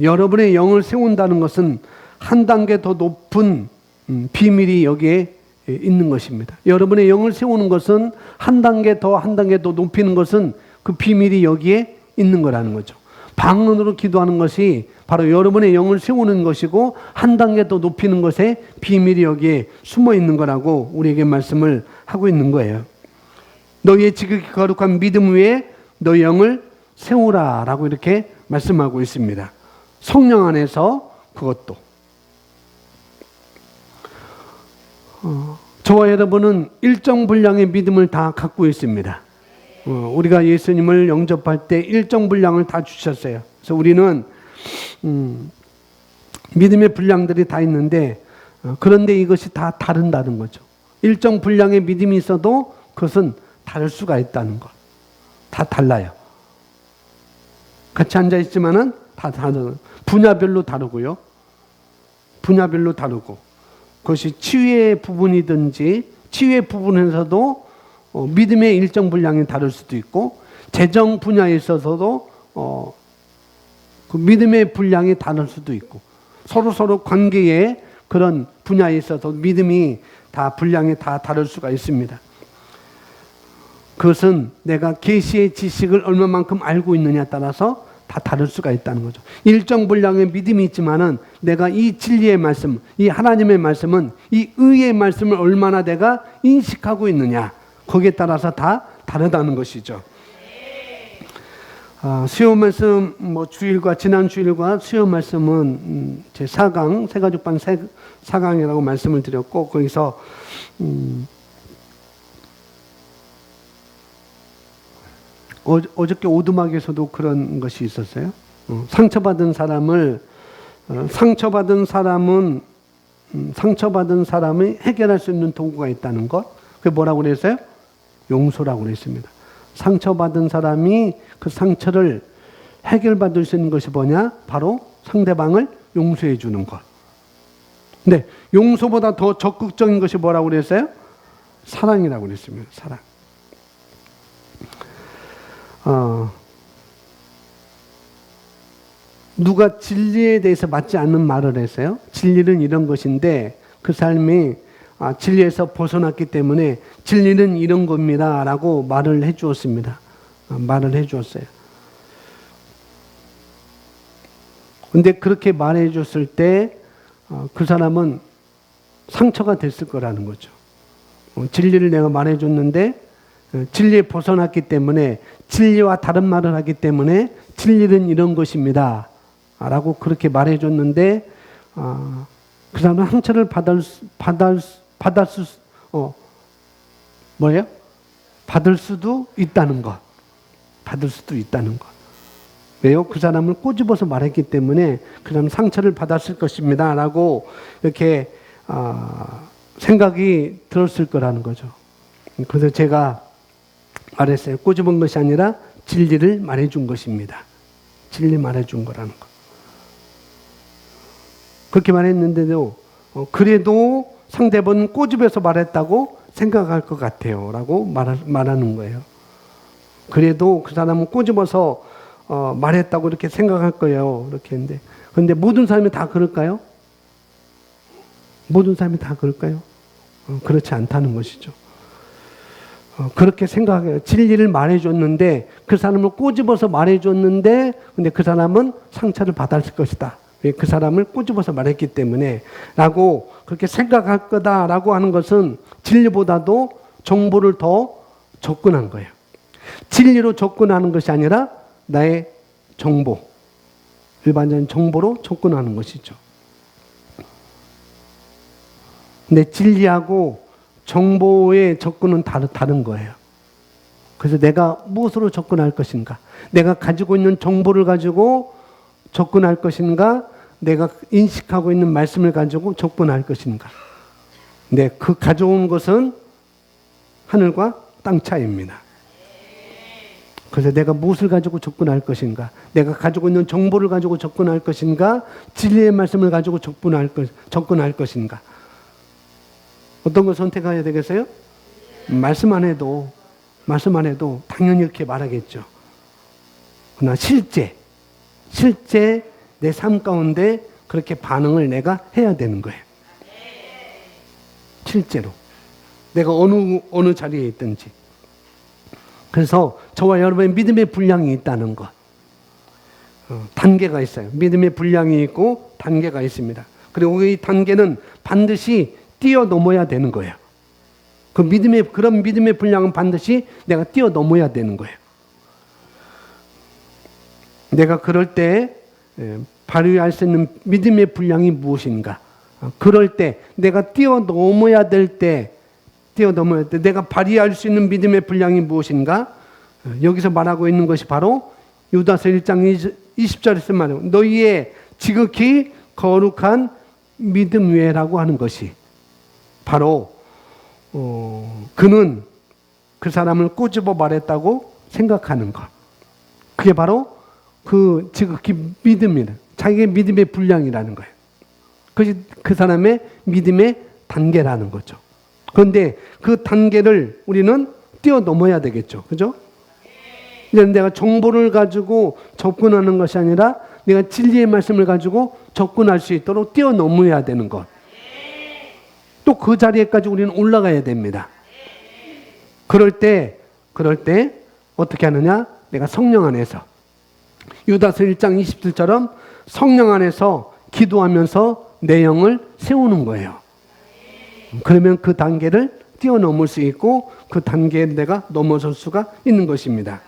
여러분의 영을 세운다는 것은 한 단계 더 높은 비밀이 여기에 있는 것입니다. 여러분의 영을 세우는 것은 한 단계 더 높이는 것은 그 비밀이 여기에 있는 거라는 거죠. 방언으로 기도하는 것이 바로 여러분의 영을 세우는 것이고, 한 단계 더 높이는 것에 비밀이 여기에 숨어 있는 거라고 우리에게 말씀을 하고 있는 거예요. 너희의 지극히 거룩한 믿음 위에 너희 영을 세우라 라고 이렇게 말씀하고 있습니다. 성령 안에서 그것도. 저와 여러분은 일정 분량의 믿음을 다 갖고 있습니다. 우리가 예수님을 영접할 때 일정 분량을 다 주셨어요. 그래서 우리는 믿음의 분량들이 다 있는데, 그런데 이것이 다 다른다는 거죠. 일정 분량의 믿음이 있어도 그것은 다를 수가 있다는 것. 다 달라요. 같이 앉아 있지만은 다 다른, 분야별로 다르고요. 분야별로 다르고, 그것이 치유의 부분이든지, 치유의 부분에서도 믿음의 일정 분량이 다를 수도 있고, 재정 분야에 있어서도 그 믿음의 분량이 다를 수도 있고, 서로 관계의 그런 분야에 있어서 믿음이 다 분량이 다 다를 수가 있습니다. 그것은 내가 계시의 지식을 얼마만큼 알고 있느냐에 따라서 다 다를 수가 있다는 거죠. 일정 분량의 믿음이 있지만은 내가 이 진리의 말씀, 이 하나님의 말씀은, 이 의의 말씀을 얼마나 내가 인식하고 있느냐, 거기에 따라서 다 다르다는 것이죠. 수요 말씀, 지난 주일과 수요 말씀은 제 4강, 새가족반 4강이라고 말씀을 드렸고, 거기서 어저께 오두막에서도 그런 것이 있었어요. 상처받은 사람이 해결할 수 있는 도구가 있다는 것. 그게 뭐라고 그랬어요? 용서라고 그랬습니다. 상처받은 사람이 그 상처를 해결받을 수 있는 것이 뭐냐? 바로 상대방을 용서해 주는 것. 근데 용서보다 더 적극적인 것이 뭐라고 그랬어요? 사랑이라고 그랬습니다. 사랑. 누가 진리에 대해서 맞지 않는 말을 했어요. 진리는 이런 것인데, 그 사람이 진리에서 벗어났기 때문에 진리는 이런 겁니다 라고 말을 해 주었습니다. 말을 해 주었어요. 근데 그렇게 말해 줬을 때 그 사람은 상처가 됐을 거라는 거죠. 진리를 내가 말해 줬는데 진리에 벗어났기 때문에, 진리와 다른 말을 하기 때문에 진리는 이런 것입니다 라고 그렇게 말해 줬는데, 그 사람은 상처를 받을 수도 있다는 것. 받을 수도 있다는 것. 왜요? 그 사람을 꼬집어서 말했기 때문에 그 사람은 상처를 받았을 것입니다 라고 이렇게 생각이 들었을 거라는 거죠. 그래서 제가 말했어요. 꼬집은 것이 아니라 진리를 말해준 것입니다. 진리 말해준 거라는 거. 그렇게 말했는데도 그래도 상대방은 꼬집어서 말했다고 생각할 것 같아요 라고 말하는 거예요. 그래도 그 사람은 꼬집어서 말했다고 이렇게 생각할 거예요. 이렇게 했는데, 그런데 모든 사람이 다 그럴까요? 모든 사람이 다 그럴까요? 그렇지 않다는 것이죠. 그렇게 생각해요. 진리를 말해줬는데, 그 사람을 꼬집어서 말해줬는데, 근데 그 사람은 상처를 받았을 것이다. 왜? 그 사람을 꼬집어서 말했기 때문에 라고 그렇게 생각할 거다라고 하는 것은 진리보다도 정보를 더 접근한 거예요. 진리로 접근하는 것이 아니라 나의 정보, 일반적인 정보로 접근하는 것이죠. 근데 진리하고 정보의 접근은 다른 거예요. 그래서 내가 무엇으로 접근할 것인가? 내가 가지고 있는 정보를 가지고 접근할 것인가? 내가 인식하고 있는 말씀을 가지고 접근할 것인가? 근데 그 가져온 것은 하늘과 땅 차이입니다. 그래서 내가 무엇을 가지고 접근할 것인가? 내가 가지고 있는 정보를 가지고 접근할 것인가? 진리의 말씀을 가지고 접근할 것인가? 어떤 걸 선택해야 되겠어요? 말씀 안 해도 당연히 이렇게 말하겠죠. 그러나 실제 내 삶 가운데 그렇게 반응을 내가 해야 되는 거예요. 실제로. 내가 어느 자리에 있든지. 그래서 저와 여러분의 믿음의 분량이 있다는 것. 단계가 있어요. 믿음의 분량이 있고 단계가 있습니다. 그리고 이 단계는 반드시 뛰어넘어야 되는 거예요. 그런 믿음의 분량은 반드시 내가 뛰어넘어야 되는 거예요. 내가 그럴 때 발휘할 수 있는 믿음의 분량이 무엇인가? 그럴 때 내가 뛰어넘어야 될 때 내가 발휘할 수 있는 믿음의 분량이 무엇인가? 여기서 말하고 있는 것이 바로 유다서 1장 20절에서 말해요. 너희의 지극히 거룩한 믿음 외라고 하는 것이 바로 그는 그 사람을 꼬집어 말했다고 생각하는 것. 그게 바로 그 지극히 믿음이다. 자기의 믿음의 분량이라는 거예요. 그것이 그 사람의 믿음의 단계라는 거죠. 그런데 그 단계를 우리는 뛰어넘어야 되겠죠. 그죠? 이제 내가 정보를 가지고 접근하는 것이 아니라 내가 진리의 말씀을 가지고 접근할 수 있도록 뛰어넘어야 되는 것. 또 그 자리에까지 우리는 올라가야 됩니다. 그럴 때 어떻게 하느냐? 내가 성령 안에서 유다서 1장 20절처럼 성령 안에서 기도하면서 내 영을 세우는 거예요. 그러면 그 단계를 뛰어넘을 수 있고 그 단계에 내가 넘어설 수가 있는 것입니다.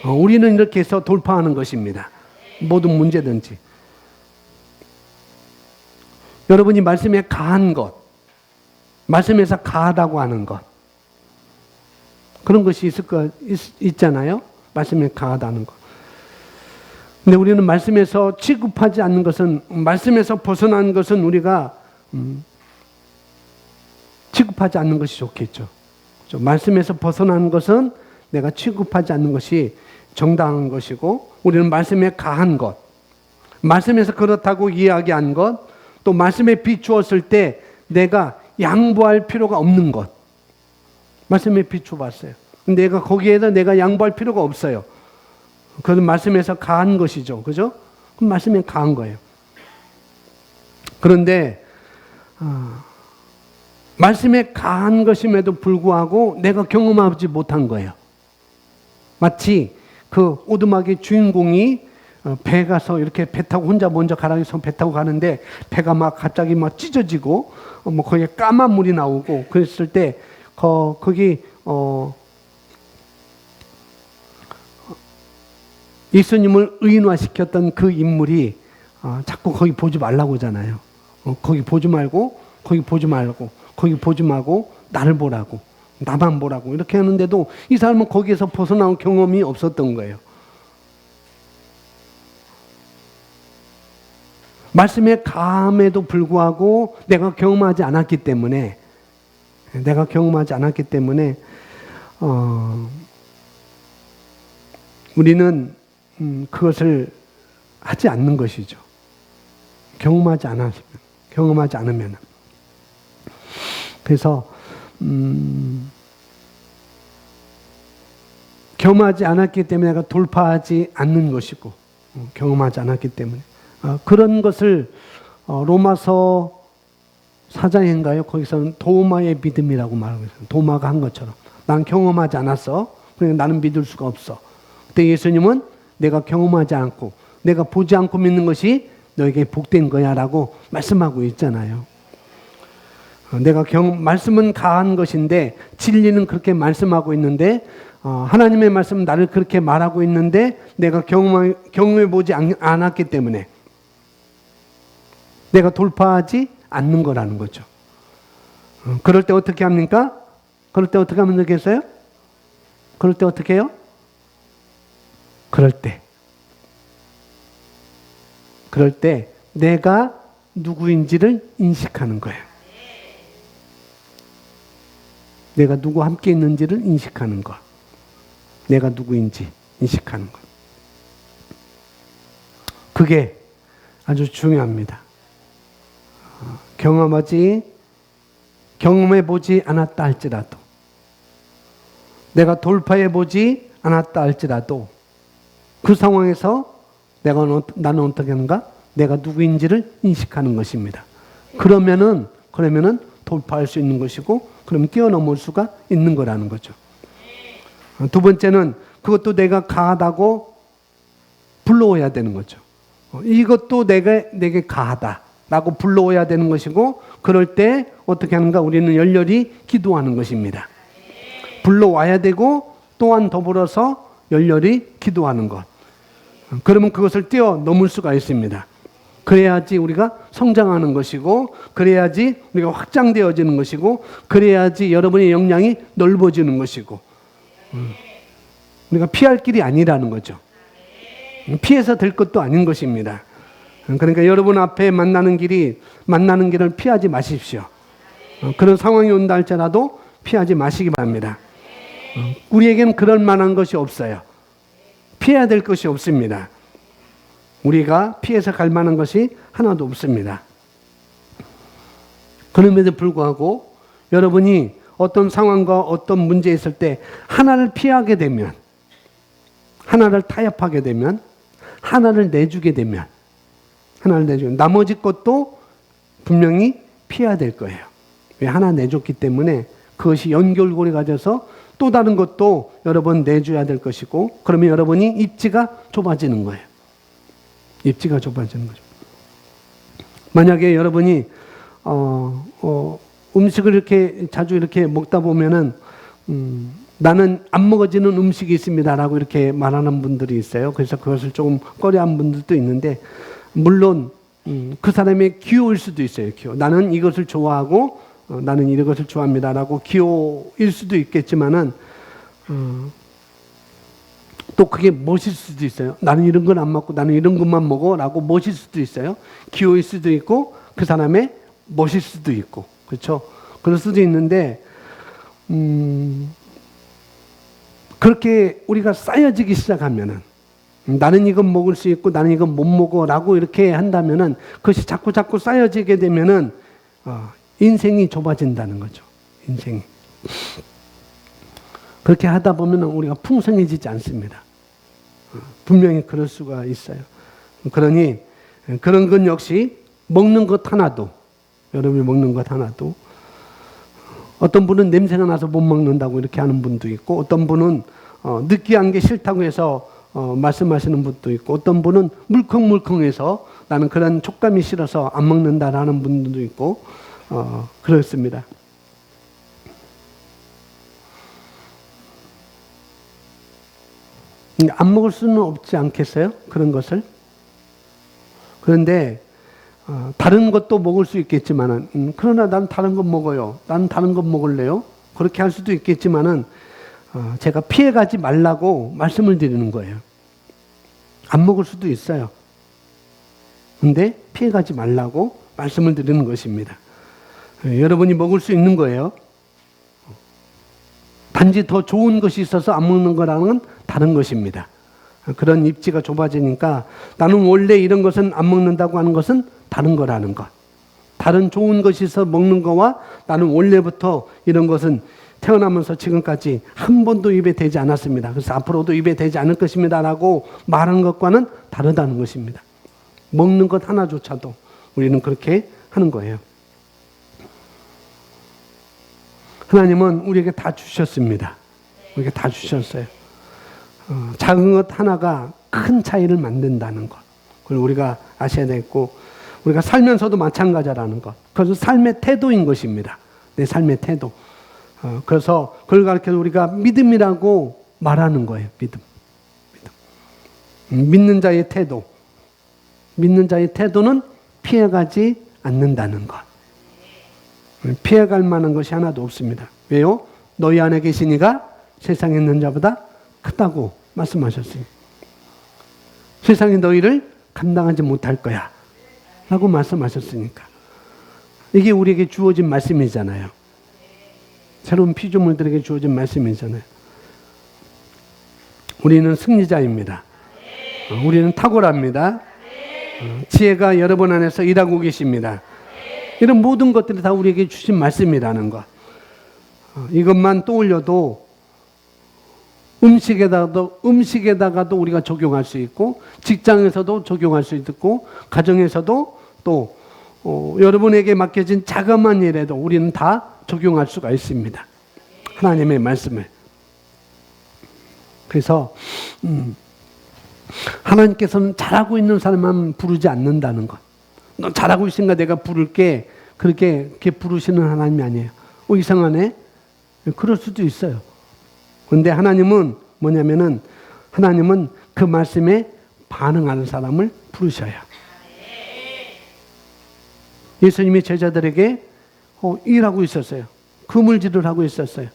우리는 이렇게 해서 돌파하는 것입니다. 모든 문제든지. 여러분이 말씀에 가한 것, 말씀에서 가하다고 하는 것, 그런 것이 있잖아요. 말씀에 가하다는 것. 근데 우리는 말씀에서 취급하지 않는 것은, 말씀에서 벗어난 것은 우리가 취급하지 않는 것이 좋겠죠. 말씀에서 벗어난 것은 내가 취급하지 않는 것이 정당한 것이고, 우리는 말씀에 가한 것, 말씀에서 그렇다고 이야기한 것, 또 말씀에 비추었을 때 내가 양보할 필요가 없는 것. 말씀에 비추어봤어요. 내가 거기에다 내가 양보할 필요가 없어요. 그건 말씀에서 가한 것이죠. 그죠? 그럼 말씀에 가한 거예요. 그런데 말씀에 가한 것임에도 불구하고 내가 경험하지 못한 거예요. 마치 그 오두막의 주인공이 배 가서 이렇게 배 타고 혼자 먼저 가라앉아서 배 타고 가는데 배가 막 갑자기 막 찢어지고 거기에 까만 물이 나오고 그랬을 때 거기 예수님을 의인화시켰던 그 인물이 자꾸 거기 보지 말라고 하잖아요. 거기 보지 말고 나를 보라고, 나만 보라고 이렇게 하는데도 이 사람은 거기에서 벗어나온 경험이 없었던 거예요. 말씀에 가함에도 불구하고 내가 경험하지 않았기 때문에 우리는 그것을 하지 않는 것이죠. 경험하지 않으면. 그래서 경험하지 않았기 때문에 내가 돌파하지 않는 것이고, 경험하지 않았기 때문에 그런 것을 로마서 4장인가요? 거기서는 도마의 믿음이라고 말하고 있어요. 도마가 한 것처럼 난 경험하지 않았어. 그러니까 나는 믿을 수가 없어. 그때 예수님은 내가 경험하지 않고 내가 보지 않고 믿는 것이 너에게 복된 거야 라고 말씀하고 있잖아요. 내가 말씀은 가한 것인데 진리는 그렇게 말씀하고 있는데 하나님의 말씀은 나를 그렇게 말하고 있는데 내가 경험해 보지 않았기 때문에 내가 돌파하지 않는 거라는 거죠. 그럴 때 어떻게 합니까? 그럴 때 어떻게 하면 되겠어요? 그럴 때 어떻게 해요? 그럴 때 내가 누구인지를 인식하는 거예요. 내가 누구와 함께 있는지를 인식하는 것. 내가 누구인지 인식하는 것. 그게 아주 중요합니다. 경험해 보지 않았다 할지라도, 내가 돌파해 보지 않았다 할지라도 그 상황에서 나는 어떻게 하는가? 내가 누구인지를 인식하는 것입니다. 그러면은 돌파할 수 있는 것이고, 그러면 뛰어넘을 수가 있는 거라는 거죠. 두 번째는 그것도 내가 가하다고 불러와야 되는 거죠. 이것도 내게 가하다라고 불러와야 되는 것이고, 그럴 때 어떻게 하는가? 우리는 열렬히 기도하는 것입니다. 불러와야 되고 또한 더불어서 열렬히 기도하는 것. 그러면 그것을 뛰어넘을 수가 있습니다. 그래야지 우리가 성장하는 것이고, 그래야지 우리가 확장되어지는 것이고, 그래야지 여러분의 역량이 넓어지는 것이고, 우리가 피할 길이 아니라는 거죠. 피해서 될 것도 아닌 것입니다. 그러니까 여러분 앞에 만나는 길을 피하지 마십시오. 그런 상황이 온다 할지라도 피하지 마시기 바랍니다. 우리에게는 그럴 만한 것이 없어요. 피해야 될 것이 없습니다. 우리가 피해서 갈 만한 것이 하나도 없습니다. 그럼에도 불구하고 여러분이 어떤 상황과 어떤 문제에 있을 때 하나를 피하게 되면, 하나를 타협하게 되면, 하나를 내주게 되면, 나머지 것도 분명히 피해야 될 거예요. 왜? 하나 내줬기 때문에 그것이 연결고리가 돼서 또 다른 것도 여러분 내줘야 될 것이고, 그러면 여러분이 입지가 좁아지는 거예요. 입지가 좁아지는 거죠. 만약에 여러분이 음식을 이렇게 자주 이렇게 먹다 보면은 나는 안 먹어지는 음식이 있습니다라고 이렇게 말하는 분들이 있어요. 그래서 그것을 조금 꺼려하는 분들도 있는데, 물론 그 사람의 기호일 수도 있어요. 기호. 나는 이것을 좋아하고 나는 이것을 좋아합니다라고 기호일 수도 있겠지만은 또 그게 멋일 수도 있어요. 나는 이런 건 안 먹고 나는 이런 것만 먹어라고 멋일 수도 있어요. 기호일 수도 있고 그 사람의 멋일 수도 있고, 그렇죠? 그럴 수도 있는데 그렇게 우리가 쌓여지기 시작하면은, 나는 이건 먹을 수 있고 나는 이건 못 먹어라고 이렇게 한다면은, 그것이 자꾸 쌓여지게 되면은 인생이 좁아진다는 거죠. 인생이. 그렇게 하다 보면 우리가 풍성해지지 않습니다. 분명히 그럴 수가 있어요. 그러니 그런 건 역시 먹는 것 하나도, 여러분이 먹는 것 하나도, 어떤 분은 냄새가 나서 못 먹는다고 이렇게 하는 분도 있고, 어떤 분은 느끼한 게 싫다고 해서 말씀하시는 분도 있고, 어떤 분은 물컹물컹해서 나는 그런 촉감이 싫어서 안 먹는다라는 분들도 있고, 그렇습니다. 안 먹을 수는 없지 않겠어요? 그런 것을. 그런데 다른 것도 먹을 수 있겠지만은, 그러나 난 다른 것 먹어요. 난 다른 것 먹을래요. 그렇게 할 수도 있겠지만은 제가 피해가지 말라고 말씀을 드리는 거예요. 안 먹을 수도 있어요. 근데 피해가지 말라고 말씀을 드리는 것입니다. 여러분이 먹을 수 있는 거예요. 단지 더 좋은 것이 있어서 안 먹는 거랑은 다른 것입니다. 그런 입지가 좁아지니까 나는 원래 이런 것은 안 먹는다고 하는 것은 다른 거라는 것. 다른 좋은 것이 있어 먹는 거와 나는 원래부터 이런 것은 태어나면서 지금까지 한 번도 입에 대지 않았습니다. 그래서 앞으로도 입에 대지 않을 것입니다 라고 말하는 것과는 다르다는 것입니다. 먹는 것 하나조차도 우리는 그렇게 하는 거예요. 하나님은 우리에게 다 주셨습니다. 우리에게 다 주셨어요. 작은 것 하나가 큰 차이를 만든다는 것. 그걸 우리가 아셔야 되겠고, 우리가 살면서도 마찬가지라는 것. 그것은 삶의 태도인 것입니다. 내 삶의 태도. 그래서 그걸 가르쳐서 우리가 믿음이라고 말하는 거예요. 믿음. 믿는 자의 태도. 믿는 자의 태도는 피해가지 않는다는 것. 피해갈 만한 것이 하나도 없습니다. 왜요? 너희 안에 계신 이가 세상에 있는 자보다 크다고 말씀하셨어요. 세상이 너희를 감당하지 못할 거야 라고 말씀하셨으니까. 이게 우리에게 주어진 말씀이잖아요. 새로운 피조물들에게 주어진 말씀이잖아요. 우리는 승리자입니다. 우리는 탁월합니다. 지혜가 여러분 안에서 일하고 계십니다. 이런 모든 것들이 다 우리에게 주신 말씀이라는 것. 이것만 떠올려도 음식에다가도 우리가 적용할 수 있고, 직장에서도 적용할 수 있고, 가정에서도 또 여러분에게 맡겨진 자그마한 일에도 우리는 다 적용할 수가 있습니다. 하나님의 말씀을. 그래서 하나님께서는 잘하고 있는 사람만 부르지 않는다는 것. 너 잘하고 있으니까 내가 부를게, 그렇게 부르시는 하나님이 아니에요. 이상하네? 그럴 수도 있어요. 그런데 하나님은 뭐냐면은, 하나님은 그 말씀에 반응하는 사람을 부르셔요. 예수님이 제자들에게 일하고 있었어요. 그물질을 하고 있었어요.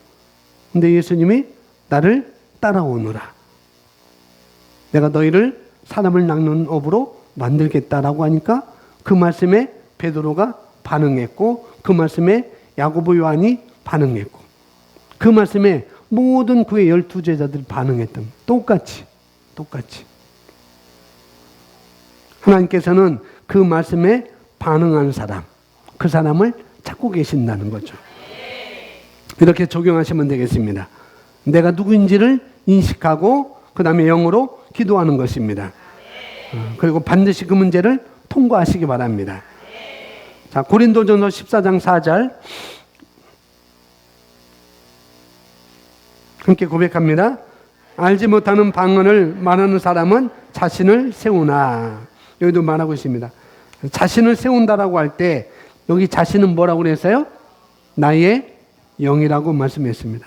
근데 예수님이 나를 따라오너라. 내가 너희를 사람을 낚는 업으로 만들겠다라고 하니까 그 말씀에 베드로가 반응했고, 그 말씀에 야고보 요한이 반응했고, 그 말씀에 모든 그의 12제자들이 반응했던, 똑같이. 하나님께서는 그 말씀에 반응한 사람, 그 사람을 찾고 계신다는 거죠. 이렇게 적용하시면 되겠습니다. 내가 누구인지를 인식하고 그 다음에 영으로 기도하는 것입니다. 그리고 반드시 그 문제를 통과하시기 바랍니다. 자, 고린도전서 14장 4절 함께 고백합니다. 알지 못하는 방언을 말하는 사람은 자신을 세우나. 여기도 말하고 있습니다. 자신을 세운다라고 할 때 여기 자신은 뭐라고 그랬어요? 나의 영이라고 말씀했습니다.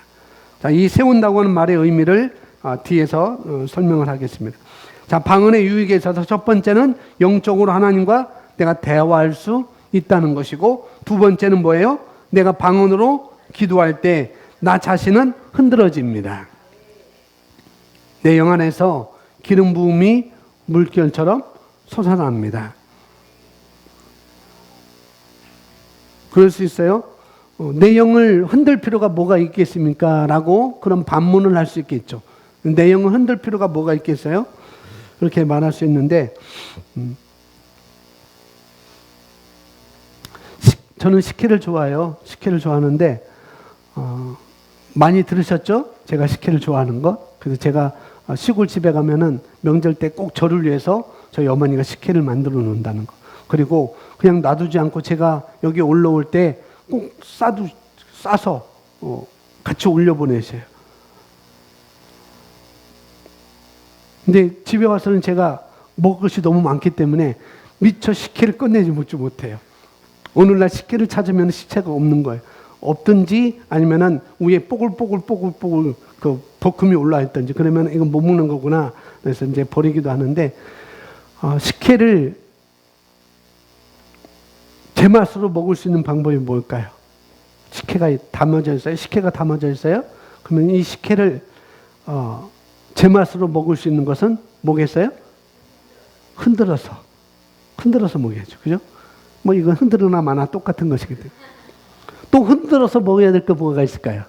자, 이 세운다고 하는 말의 의미를 뒤에서 설명을 하겠습니다. 자, 방언의 유익에 있어서 첫 번째는 영적으로 하나님과 내가 대화할 수 있다는 것이고, 두 번째는 뭐예요? 내가 방언으로 기도할 때 나 자신은 흔들어집니다. 내 영 안에서 기름 부음이 물결처럼 솟아납니다. 그럴 수 있어요? 내 영을 흔들 필요가 뭐가 있겠습니까? 라고 그런 반문을 할 수 있겠죠. 내 영을 흔들 필요가 뭐가 있겠어요? 그렇게 말할 수 있는데, 저는 식혜를 좋아해요. 식혜를 좋아하는데, 많이 들으셨죠? 제가 식혜를 좋아하는 거. 그래서 제가 시골집에 가면은 명절 때 꼭 저를 위해서 저희 어머니가 식혜를 만들어 놓는다는 거. 그리고 그냥 놔두지 않고 제가 여기 올라올 때 꼭 싸서 같이 올려보내세요. 근데 집에 와서는 제가 먹을 것이 너무 많기 때문에 미처 식혜를 끝내지 못해요. 오늘날 식혜를 찾으면 식혜가 없는 거예요. 없든지 아니면은 위에 뽀글뽀글 그 버금이 올라 있든지, 그러면 이건 못 먹는 거구나. 그래서 이제 버리기도 하는데, 식혜를 제 맛으로 먹을 수 있는 방법이 뭘까요? 식혜가 담아져 있어요. 식혜가 담아져 있어요. 그러면 이 식혜를 제 맛으로 먹을 수 있는 것은 뭐겠어요? 흔들어서 먹여야죠. 그죠? 뭐 이건 흔들어나 마나 똑같은 것이기 때문에. 또 흔들어서 먹어야 될 거 뭐가 있을까요?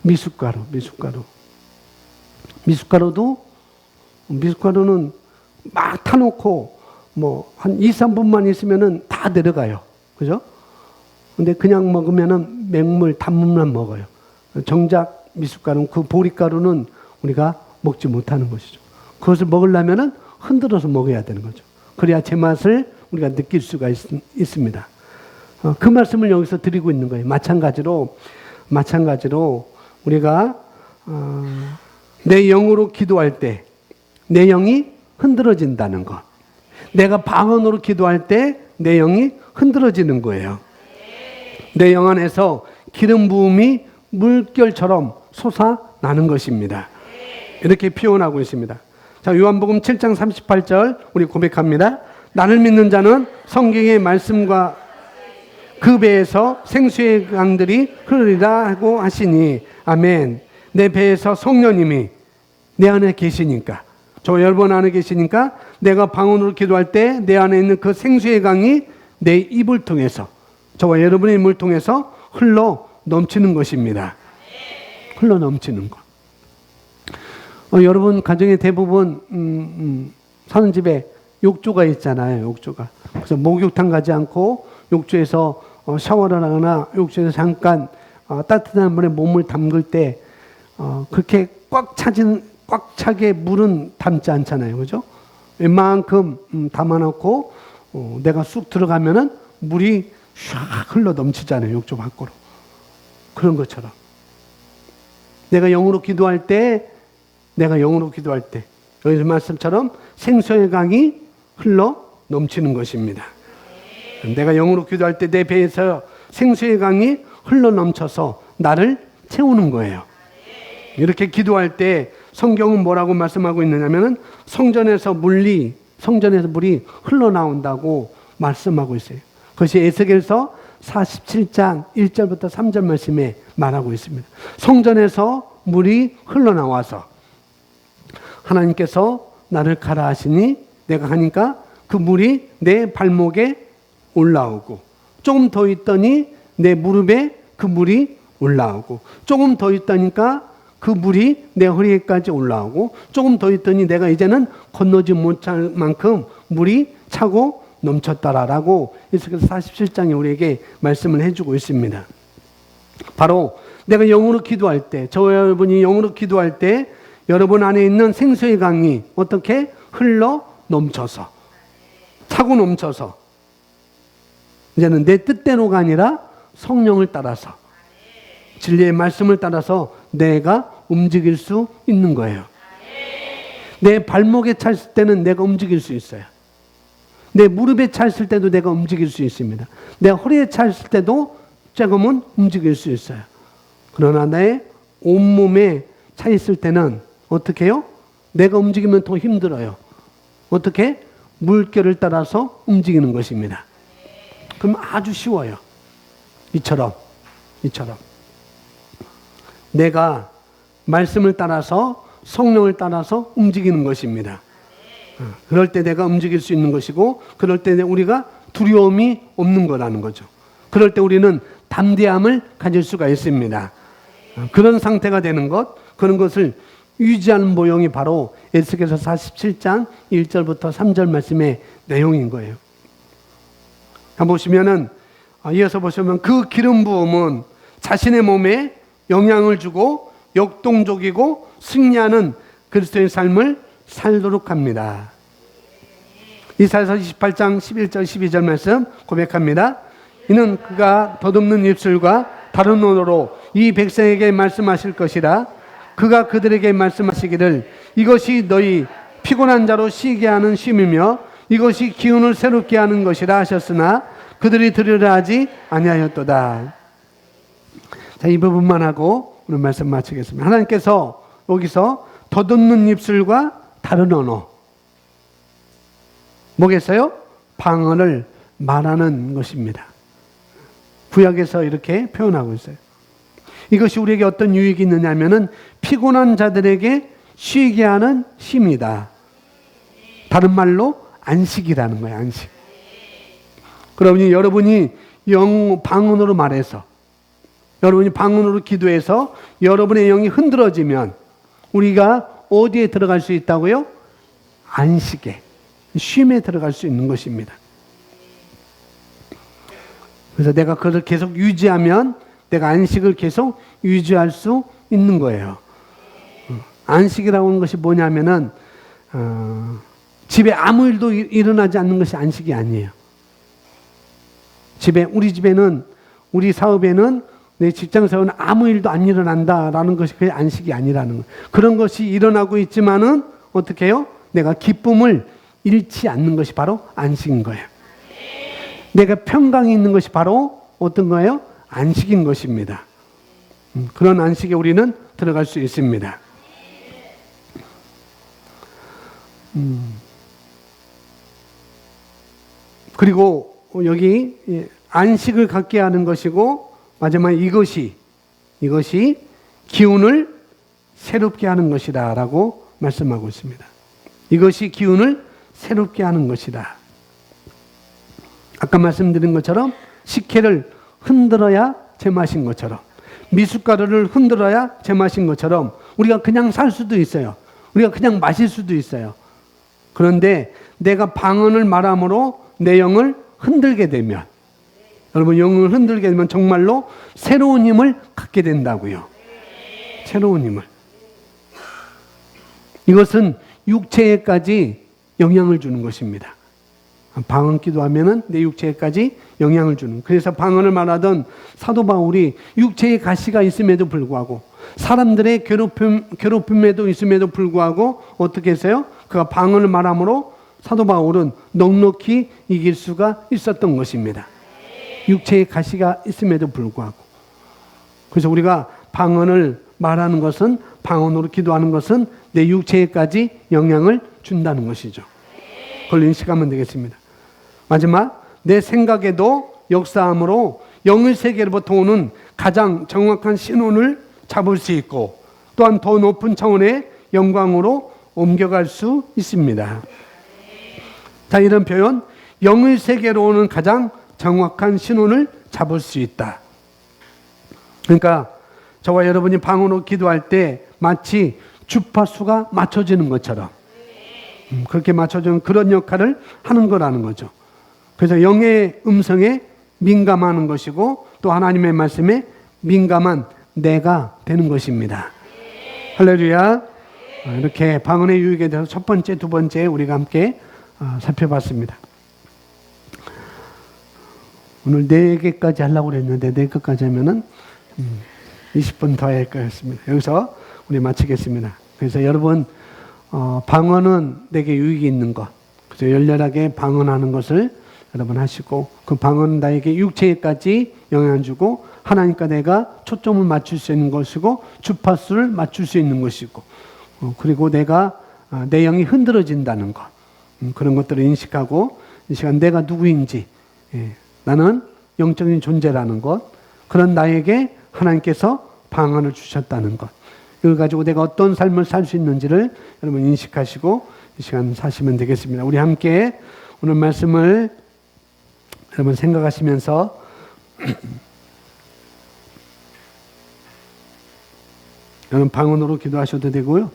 미숫가루는 막 타놓고 뭐 한 2, 3분만 있으면은 다 내려가요. 그죠? 근데 그냥 먹으면은 맹물, 단물만 먹어요. 정작 미숫가루, 그 보리가루는 우리가 먹지 못하는 것이죠. 그것을 먹으려면은 흔들어서 먹어야 되는 거죠. 그래야 제맛을 우리가 느낄 수가 있습니다. 그 말씀을 여기서 드리고 있는 거예요. 마찬가지로 우리가 내 영으로 기도할 때 내 영이 흔들어진다는 것. 내가 방언으로 기도할 때 내 영이 흔들어지는 거예요. 내 영 안에서 기름 부음이 물결처럼 솟아나는 것입니다. 이렇게 표현하고 있습니다. 자, 요한복음 7장 38절 우리 고백합니다. 나를 믿는 자는 성경의 말씀과 그 배에서 생수의 강들이 흐르리라 하고 하시니 아멘. 내 배에서 성령님이 내 안에 계시니까, 저 여러분 안에 계시니까 내가 방언으로 기도할 때 내 안에 있는 그 생수의 강이 내 입을 통해서, 저와 여러분의 입을 통해서 흘러 넘치는 것입니다. 흘러 넘치는 것. 여러분 가정의 대부분 사는 집에 욕조가 있잖아요. 욕조가. 그래서 목욕탕 가지 않고 욕조에서 샤워를 하거나 욕조에서 잠깐 따뜻한 물에 몸을 담글 때 그렇게 꽉 차게 물은 담지 않잖아요. 그죠? 웬만큼 담아놓고 내가 쑥 들어가면은 물이 샥 흘러 넘치잖아요. 욕조 밖으로. 그런 것처럼. 내가 영으로 기도할 때 여기서 말씀처럼 생수의 강이 흘러 넘치는 것입니다. 내가 영으로 기도할 때 내 배에서 생수의 강이 흘러 넘쳐서 나를 채우는 거예요. 이렇게 기도할 때 성경은 뭐라고 말씀하고 있느냐면은 성전에서 물이 흘러나온다고 말씀하고 있어요. 그것이 에스겔서 47장 1절부터 3절 말씀에 말하고 있습니다. 성전에서 물이 흘러나와서 하나님께서 나를 가라 하시니 내가 가니까 그 물이 내 발목에 올라오고, 조금 더 있더니 내 무릎에 그 물이 올라오고, 조금 더 있다니까 그 물이 내 허리에까지 올라오고, 조금 더 있더니 내가 이제는 건너지 못할 만큼 물이 차고 넘쳤다라고 에스겔서 47장에 우리에게 말씀을 해주고 있습니다. 바로 내가 영으로 기도할 때, 저와 여러분이 영으로 기도할 때 여러분 안에 있는 생수의 강이 어떻게 흘러 넘쳐서, 차고 넘쳐서 이제는 내 뜻대로가 아니라 성령을 따라서, 진리의 말씀을 따라서 내가 움직일 수 있는 거예요. 내 발목에 찼을 때는 내가 움직일 수 있어요. 내 무릎에 찼을 때도 내가 움직일 수 있습니다. 내 허리에 찼을 때도 조금은 움직일 수 있어요. 그러나 내 온몸에 차 있을 때는 어떻게 해요? 내가 움직이면 더 힘들어요. 어떻게? 물결을 따라서 움직이는 것입니다. 그럼 아주 쉬워요. 이처럼. 내가 말씀을 따라서, 성령을 따라서 움직이는 것입니다. 그럴 때 내가 움직일 수 있는 것이고, 그럴 때 우리가 두려움이 없는 거라는 거죠. 그럴 때 우리는 담대함을 가질 수가 있습니다. 그런 상태가 되는 것, 그런 것을 유지하는 모형이 바로 에스겔서 47장 1절부터 3절 말씀의 내용인 거예요. 보시면은, 이어서 보시면 그 기름 부음은 자신의 몸에 영향을 주고 역동적이고 승리하는 그리스도의 삶을 살도록 합니다. 이사야서 28장 11절 12절 말씀 고백합니다. 이는 그가 덧없는 입술과 다른 언어로 이 백성에게 말씀하실 것이라. 그가 그들에게 말씀하시기를 이것이 너희 피곤한 자로 쉬게 하는 쉼이며 이것이 기운을 새롭게 하는 것이라 하셨으나 그들이 들으려 하지 아니하였도다. 자, 이 부분만 하고 오늘 말씀 마치겠습니다. 하나님께서 여기서 덧없는 입술과 다른 언어, 뭐겠어요? 방언을 말하는 것입니다. 구약에서 이렇게 표현하고 있어요. 이것이 우리에게 어떤 유익이 있느냐 하면은 피곤한 자들에게 쉬게 하는 쉼이다. 다른 말로 안식이라는 거예요. 안식. 그러니 여러분이 방언으로 말해서, 여러분이 방언으로 기도해서 여러분의 영이 흔들어지면 우리가 어디에 들어갈 수 있다고요? 안식에, 쉼에 들어갈 수 있는 것입니다. 그래서 내가 그것을 계속 유지하면, 내가 안식을 계속 유지할 수 있는 거예요. 안식이라고 하는 것이 뭐냐면은 집에 아무 일도 일어나지 않는 것이 안식이 아니에요. 우리 집에는, 우리 사업에는, 내 직장에서는 아무 일도 안 일어난다라는 것이 그게 안식이 아니라는 거예요. 그런 것이 일어나고 있지만은 어떻게 해요? 내가 기쁨을 잃지 않는 것이 바로 안식인 거예요. 내가 평강이 있는 것이 바로 어떤 거예요? 안식인 것입니다. 그런 안식에 우리는 들어갈 수 있습니다. 그리고 여기 안식을 갖게 하는 것이고 마지막에 이것이 기운을 새롭게 하는 것이다 라고 말씀하고 있습니다. 이것이 기운을 새롭게 하는 것이다. 아까 말씀드린 것처럼 식혜를 흔들어야 제맛인 것처럼, 미숫가루를 흔들어야 제맛인 것처럼 우리가 그냥 살 수도 있어요. 우리가 그냥 마실 수도 있어요. 그런데 내가 방언을 말함으로 내 영을 흔들게 되면, 여러분 영을 흔들게 되면 정말로 새로운 힘을 갖게 된다고요. 새로운 힘을. 이것은 육체에까지 영향을 주는 것입니다. 방언 기도하면은 내 육체에까지 영향을 주는. 그래서 방언을 말하던 사도 바울이 육체의 가시가 있음에도 불구하고, 사람들의 괴롭힘에도 있음에도 불구하고 어떻게 했어요? 그가 방언을 말함으로 사도 바울은 넉넉히 이길 수가 있었던 것입니다. 육체의 가시가 있음에도 불구하고. 그래서 우리가 방언을 말하는 것은, 방언으로 기도하는 것은 내 육체에까지 영향을 준다는 것이죠. 그걸 인식하면 되겠습니다. 마지막, 내 생각에도 역사함으로 영의 세계로부터 오는 가장 정확한 신호를 잡을 수 있고, 또한 더 높은 차원의 영광으로 옮겨갈 수 있습니다. 자, 이런 표현, 영의 세계로 오는 가장 정확한 신호를 잡을 수 있다. 그러니까 저와 여러분이 방언으로 기도할 때 마치 주파수가 맞춰지는 것처럼 그렇게 맞춰주는 그런 역할을 하는 거라는 거죠. 그래서 영의 음성에 민감하는 것이고 또 하나님의 말씀에 민감한 내가 되는 것입니다. 할렐루야. 이렇게 방언의 유익에 대해서 첫 번째, 두 번째 우리가 함께 살펴봤습니다. 오늘 4개까지 하려고 했는데 4개까지 하면은 20분 더 할 거였습니다. 여기서 우리 마치겠습니다. 그래서 여러분 방언은 내게 유익이 있는 것, 그래서 열렬하게 방언하는 것을 여러분 하시고, 그 방언은 나에게 육체에까지 영향을 주고 하나님과 내가 초점을 맞출 수 있는 것이고 주파수를 맞출 수 있는 것이고, 그리고 내가 내 영이 흔들어진다는 것, 그런 것들을 인식하고 이 시간 내가 누구인지, 나는 영적인 존재라는 것, 그런 나에게 하나님께서 방언을 주셨다는 것, 이걸 가지고 내가 어떤 삶을 살 수 있는지를 여러분 인식하시고 이 시간 사시면 되겠습니다. 우리 함께 오늘 말씀을 여러분 생각하시면서 여러분 방언으로 기도하셔도 되고요,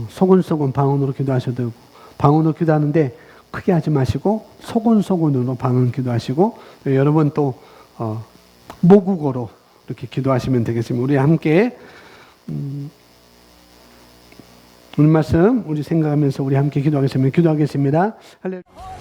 소곤소곤 방언으로 기도하셔도 되고, 방언으로 기도하는데 크게 하지 마시고 소곤소곤으로 방언 기도하시고, 여러분 또 모국어로 이렇게 기도하시면 되겠습니다. 우리 함께 오늘 말씀 우리 생각하면서 우리 함께 기도하겠습니다. 할렐루야.